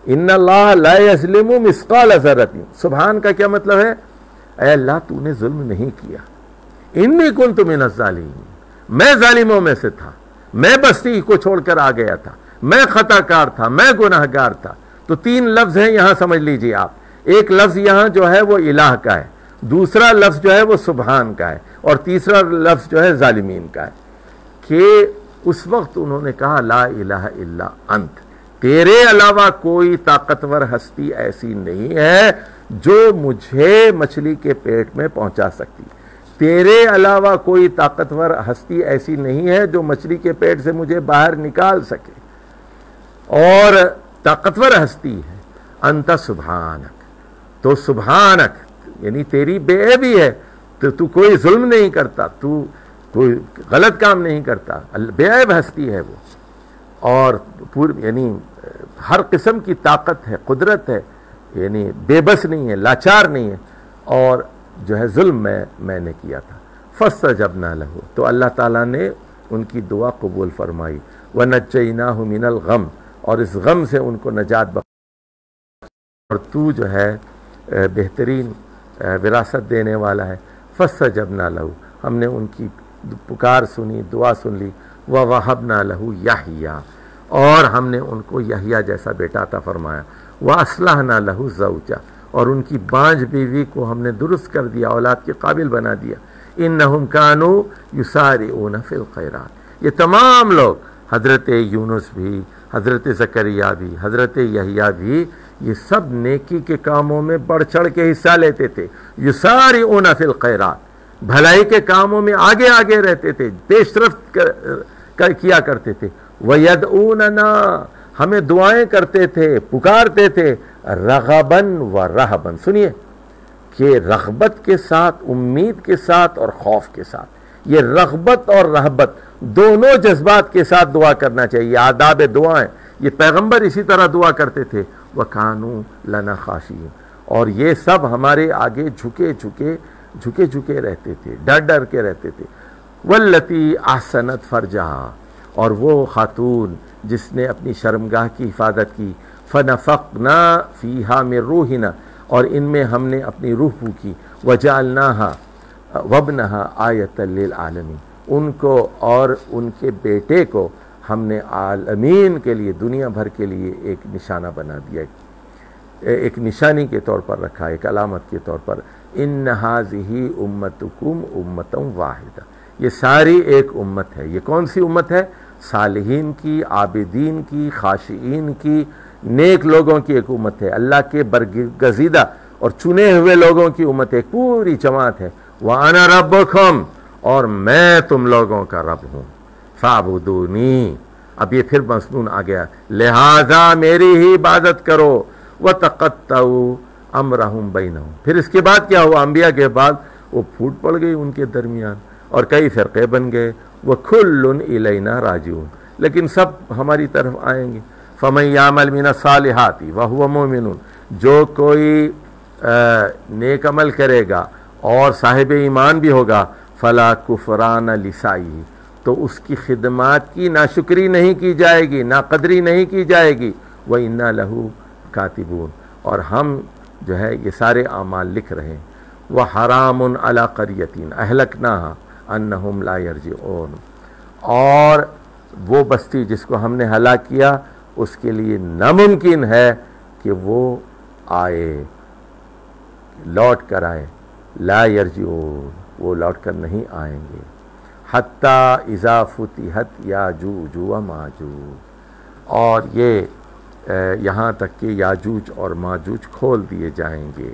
A: ان اللہ لا یظلم مثقال ذرۃ، سبحان کا کیا مطلب ہے، اے اللہ تو نے ظلم نہیں کیا، انی کنت من الظالمین، میں ظالموں میں سے تھا، میں بستی کو چھوڑ کر آ گیا تھا، میں خطا کار تھا، میں گناہ گار تھا۔ تو تین لفظ ہیں یہاں، سمجھ لیجئے آپ، ایک لفظ یہاں جو ہے وہ الہ کا ہے، دوسرا لفظ جو ہے وہ سبحان کا ہے، اور تیسرا لفظ جو ہے ظالمین کا ہے، کہ اس وقت انہوں نے کہا لا الہ الا انت، تیرے علاوہ کوئی طاقتور ہستی ایسی نہیں ہے جو مجھے مچھلی کے پیٹ میں پہنچا سکتی، تیرے علاوہ کوئی طاقتور ہستی ایسی نہیں ہے جو مچھلی کے پیٹ سے مجھے باہر نکال سکے، اور طاقتور ہستی ہے انت سبحانک، تو سبحانک یعنی تیری بے عیبی ہے، تو کوئی ظلم نہیں کرتا، تو کوئی غلط کام نہیں کرتا، بے عیب ہستی ہے وہ، اور یعنی ہر قسم کی طاقت ہے، قدرت ہے، یعنی بے بس نہیں ہے، لاچار نہیں ہے، اور جو ہے ظلم میں نے کیا تھا۔ فاستجبنا لہ، تو اللہ تعالیٰ نے ان کی دعا قبول فرمائی، ونجیناہ من الغم، اور اس غم سے ان کو نجات بخشی، اور تو جو ہے بہترین وراثت دینے والا ہے۔ فاستجبنا لہ، ہم نے ان کی پکار سنی، دعا سن لی، ووہبنا لہ یحییٰ، اور ہم نے ان کو یحییٰ جیسا بیٹا عطا فرمایا، واصلحنا لہ زوجہ، اور ان کی بانجھ بیوی کو ہم نے درست کر دیا، اولاد کے قابل بنا دیا، انہم کانوا یسارعون فی الخیرات، یہ تمام لوگ، حضرت یونس بھی، حضرت زکریا بھی، حضرت یحییٰ بھی، یہ سب نیکی کے کاموں میں بڑھ چڑھ کے حصہ لیتے تھے، یسارعون فی الخیرات، بھلائی کے کاموں میں آگے آگے رہتے تھے، پیش رفت کیا کرتے تھے، وَيَدْعُونَنَا، ہمیں دعائیں کرتے تھے، پکارتے تھے، رغباً و رہباً، سنیے کہ رغبت کے ساتھ، امید کے ساتھ اور خوف کے ساتھ، یہ رغبت اور رہبت دونوں جذبات کے ساتھ دعا کرنا چاہیے، آداب دعائیں، یہ پیغمبر اسی طرح دعا کرتے تھے، وَكَانُوا لَنَا خَاشِعِينَ، اور یہ سب ہمارے آگے جھکے جھکے رہتے تھے، ڈر ڈر کے رہتے تھے۔ وَالَّتِي أَحْسَنَتْ فَرْجَهَا، اور وہ خاتون جس نے اپنی شرمگاہ کی حفاظت کی، فَنَفَخْنَا فِيهَا مِن رُوحِنَا، اور ان میں ہم نے اپنی روح پھونکی، وَجَعَلْنَاهَا وَابْنَهَا آیَةً لِلْعَالَمِينَ، ان کو اور ان کے بیٹے کو ہم نے عالمین کے لیے، دنیا بھر کے لیے ایک نشانہ بنا دیا، ایک نشانی کے طور پر رکھا، ایک علامت کے طور پر، ان ھذہ امتکم امۃ واحدہ، یہ ساری ایک امت ہے۔ یہ کون سی امت ہے؟ صالحین کی، عابدین کی، خاشعین کی، نیک لوگوں کی ایک امت ہے، اللہ کے برگزیدہ اور چنے ہوئے لوگوں کی امت ہے، ایک پوری جماعت ہے۔ وَأَنَا رَبُّكُمْ، اور میں تم لوگوں کا رب ہوں، فَاعْبُدُونِی، اب یہ پھر مصنون آ گیا، لہذا میری ہی عبادت کرو، وَتَقَطَّعُوا أَمْرَهُمْ بَيْنَهُمْ، پھر اس کے بعد کیا ہوا؟ انبیاء کے بعد وہ پھوٹ پڑ گئی ان کے درمیان، اور کئی فرقے بن گئے، وَكُلٌّ إِلَيْنَا رَاجِعُونَ، لیکن سب ہماری طرف آئیں گے۔ فَمَن يَعْمَلْ مِنَ الصَّالِحَاتِ وَهُوَ مُؤْمِنٌ، جو کوئی نیک عمل کرے گا اور صاحب ایمان بھی ہوگا، فَلَا كُفْرَانَ لِسَعْيِهِ، تو اس کی خدمات کی ناشکری نہیں کی جائے گی، ناقدری نہیں کی جائے گی، وَإِنَّا لَهُ كَاتِبُونَ، اور ہم جو ہے یہ سارے اعمال لکھ رہے ہیں۔ وَحَرَامٌ عَلَىٰ قَرْيَةٍ أَهْلَكْنَاهَا أَنَّهُمْ لَا يَرْجِعُونَ، اور وہ بستی جس کو ہم نے ہلاک کیا، اس کے لیے ناممکن ہے کہ وہ آئے، لوٹ کر آئے، لا یرجعون، وہ لوٹ کر نہیں آئیں گے، حتی اذا فتحت یاجوج و ماجوج، اور یہ یہاں تک کہ یاجوج اور ماجوج کھول دیے جائیں گے،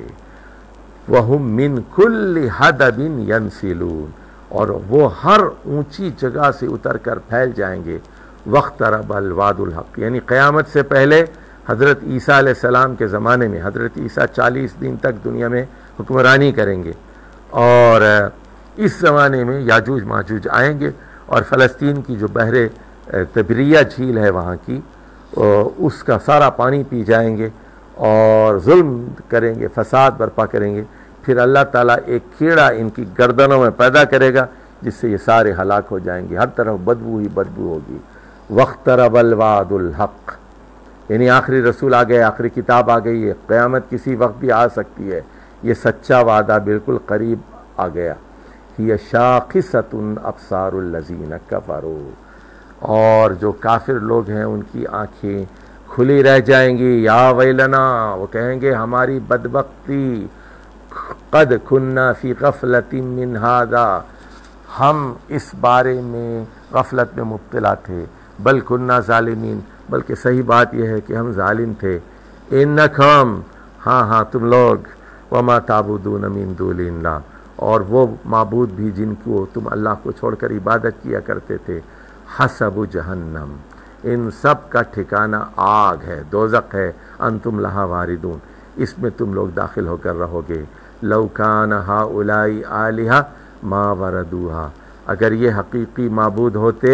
A: وَهُم مِّن كُلِّ حَدَبٍ يَنْسِلُونَ، اور وہ ہر اونچی جگہ سے اتر کر پھیل جائیں گے۔ وَاقْتَرَبَ الْوَعْدُ الْحَقُّ، یعنی قیامت سے پہلے حضرت عیسیٰ علیہ السلام کے زمانے میں حضرت عیسیٰ 40 دن تک دنیا میں حکمرانی کریں گے، اور اس زمانے میں یاجوج ماجوج آئیں گے، اور فلسطین کی جو بحر تبریہ جھیل ہے وہاں کی، اس کا سارا پانی پی جائیں گے اور ظلم کریں گے، فساد برپا کریں گے۔ پھر اللہ تعالیٰ ایک کیڑا ان کی گردنوں میں پیدا کرے گا جس سے یہ سارے ہلاک ہو جائیں گے، ہر طرف بدبو ہی بدبو ہوگی۔ وَاقْتَرَبَ الْوَعْدُ الْحَقُّ، یعنی آخری رسول آ گئے، آخری کتاب آ گئی ہے، قیامت کسی وقت بھی آ سکتی ہے، یہ سچا وعدہ بالکل قریب آ گیا۔ هِيَ شَاخِصَةٌ أَبْصَارُ الَّذِينَ كَفَرُوا، اور جو کافر لوگ ہیں ان کی آنکھیں کھلی رہ جائیں گی. یا ویلنا، وہ کہیں گے ہماری بدبختی، قد کننا فی غفلت من ھذا، ہم اس بارے میں غفلت میں مبتلا تھے. بل کننا ظالمین، بلکہ صحیح بات یہ ہے کہ ہم ظالم تھے. انکم، ہاں تم لوگ، وما تعبدون من دون اللہ، اور وہ معبود بھی جن کو تم اللہ کو چھوڑ کر عبادت کیا کرتے تھے، حسب جہنم، ان سب کا ٹھکانہ آگ ہے، دوزخ ہے. انتم لہا واردون، اس میں تم لوگ داخل ہو کر رہو گے. لو کان ہؤلاء آلہۃ ما وردوہا، اگر یہ حقیقی معبود ہوتے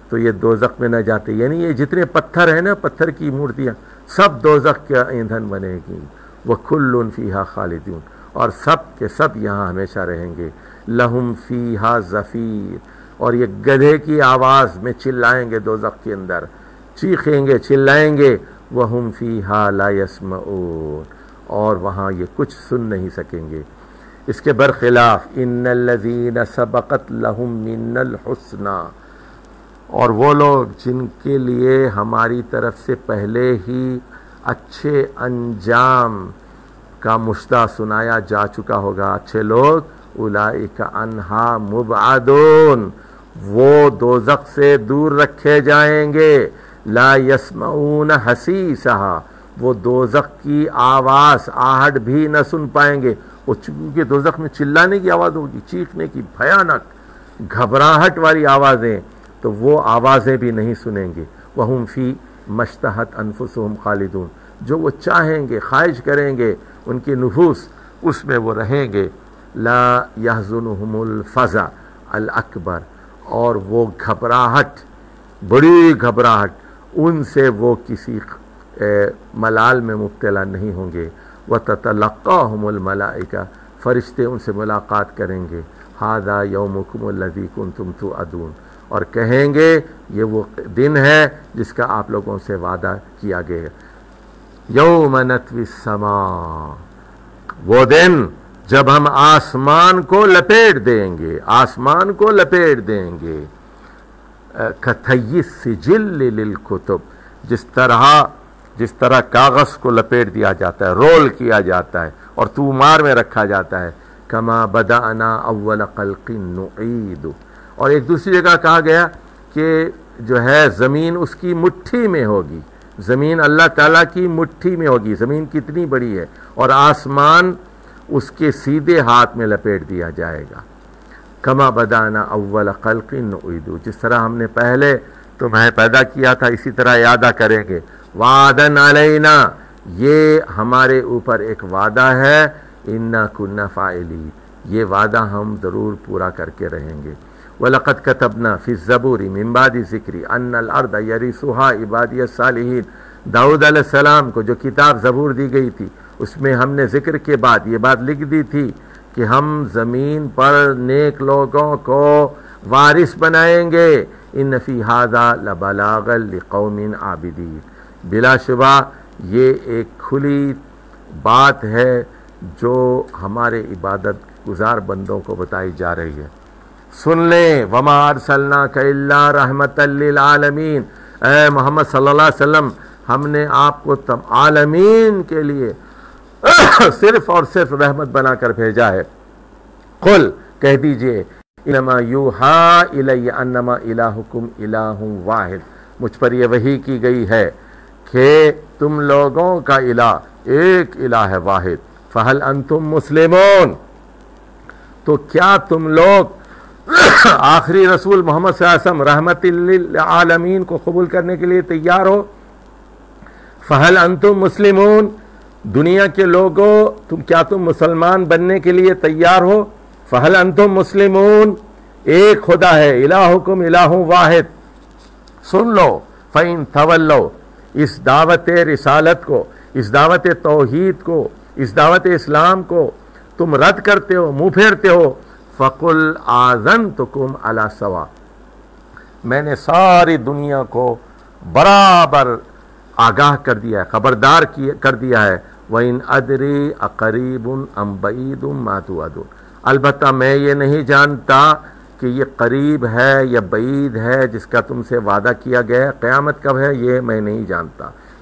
A: تو یہ دوزخ میں نہ جاتے. یعنی یہ جتنے پتھر ہیں نا، پتھر کی مورتیاں، سب دوزخ کا ایندھن بنے گی. وَكُلٌّ فِيهَا خَالِدُونَ، اور سب کے سب یہاں ہمیشہ رہیں گے. لَهُمْ فِيهَا زَفِيرٌ، اور یہ گدھے کی آواز میں چلائیں گے دوزخ کے اندر، چیخیں گے، چلائیں گے. وَهُمْ فِيهَا لَا يَسْمَعُونَ، اور وہاں یہ کچھ سن نہیں سکیں گے. اس کے برخلاف ان الذین سبقت لہم من الحسنی، اور وہ لوگ جن کے لیے ہماری طرف سے پہلے ہی اچھے انجام کا مشتہ سنایا جا چکا ہوگا، اچھے لوگ، اولئک عنہا مبعدون، وہ دوزخ سے دور رکھے جائیں گے. لا یسمعون حسیسہا، وہ دوزخ کی آواز، آہٹ بھی نہ سن پائیں گے. وہ چونکہ دوزخ میں چلانے کی آواز ہوگی، چیخنے کی، بھیانک گھبراہٹ والی آوازیں، تو وہ آوازیں بھی نہیں سنیں گے. وَهُمْ فِي مَشْتَهَتْ أَنفُسُهُمْ خَالِدُونَ، جو وہ چاہیں گے، خواہش کریں گے، ان کی نفوس اس میں وہ رہیں گے. لا يحزنهم الفزع الاکبر، اور وہ گھبراہٹ، بڑی گھبراہٹ، ان سے وہ کسی ملال میں مبتلا نہیں ہوں گے. وَتَتَلَقَّاهُمُ الْمَلَائِكَةُ، فرشتے ان سے ملاقات کریں گے. هَذَا يَوْمُكُمُ الَّذِي كُنْتُمْ تُوعَدُونَ، اور کہیں گے یہ وہ دن ہے جس کا آپ لوگوں سے وعدہ کیا گیا. یوم نطوی السماء، وہ دن جب ہم آسمان کو لپیٹ دیں گے، آسمان کو لپیٹ دیں گے. کطی السجل للکتب، جس طرح کاغذ کو لپیٹ دیا جاتا ہے، رول کیا جاتا ہے اور تومار میں رکھا جاتا ہے. کما بدأنا اول خلق نعید، اور ایک دوسری جگہ کہا گیا کہ جو ہے زمین اس کی مٹھی میں ہوگی، زمین اللہ تعالیٰ کی مٹھی میں ہوگی. زمین کتنی بڑی ہے، اور آسمان اس کے سیدھے ہاتھ میں لپیٹ دیا جائے گا. کما بدانا اول خلق نعید، جس طرح ہم نے پہلے تمہیں پیدا کیا تھا اسی طرح اعادہ کریں گے. وعدن علینا، یہ ہمارے اوپر ایک وعدہ ہے. انا کنا فاعلین، یہ وعدہ ہم ضرور پورا کر کے رہیں گے. وَلَقَدْ كَتَبْنَا فِي الزَّبُورِ مِن بَعْدِ الذِّكْرِ أَنَّ الْأَرْضَ يَرِثُهَا عِبَادِيَ الصَّالِحِينَ، داؤد علیہ السلام کو جو کتاب زبور دی گئی تھی، اس میں ہم نے ذکر کے بعد یہ بات لکھ دی تھی کہ ہم زمین پر نیک لوگوں کو وارث بنائیں گے. ان فی ھذا لبلاغا لقوم عابدین، بلا شبہ یہ ایک کھلی بات ہے جو ہمارے عبادت گزار بندوں کو بتائی جا رہی ہے. سن لیں، وما ارسلناک الا رحمتا للعالمین، اے محمد صلی اللہ علیہ وسلم، ہم نے آپ کو عالمین کے لیے صرف اور صرف رحمت بنا کر بھیجا ہے. قل، کہہ دیجئے، انما یوحا الی انما الہکم الہ واحد، مجھ پر یہ وحی کی گئی ہے کہ تم لوگوں کا الہ ایک الہ ہے، واحد. فہل انتم مسلمون، تو کیا تم لوگ آخری رسول محمد صلی اللہ علیہ وسلم رحمت للعالمین کو قبول کرنے کے لیے تیار ہو؟ فہل انتم مسلمون، دنیا کے لوگوں، کیا تم مسلمان بننے کے لیے تیار ہو؟ فہل انتم مسلمون، ایک خدا ہے، الہکم الہ واحد. سن لو، فَإِن تَوَلَّوْا، اس دعوت رسالت کو، اس دعوت توحید کو، اس دعوت اسلام کو تم رد کرتے ہو، منہ پھیرتے ہو، فَقُلْ آذَنْتُكُمْ عَلَى سَوَاءٍ، میں نے ساری دنیا کو برابر آگاہ کر دیا ہے، خبردار کر دیا ہے. وَإِنْ أَدْرِي أَقَرِيبٌ أَمْ بَعِيدٌ مَا تُوعَدُونَ، البتہ میں یہ نہیں جانتا کہ یہ قریب ہے یا بعید ہے جس کا تم سے وعدہ کیا گیا ہے، قیامت کب ہے یہ میں نہیں جانتا.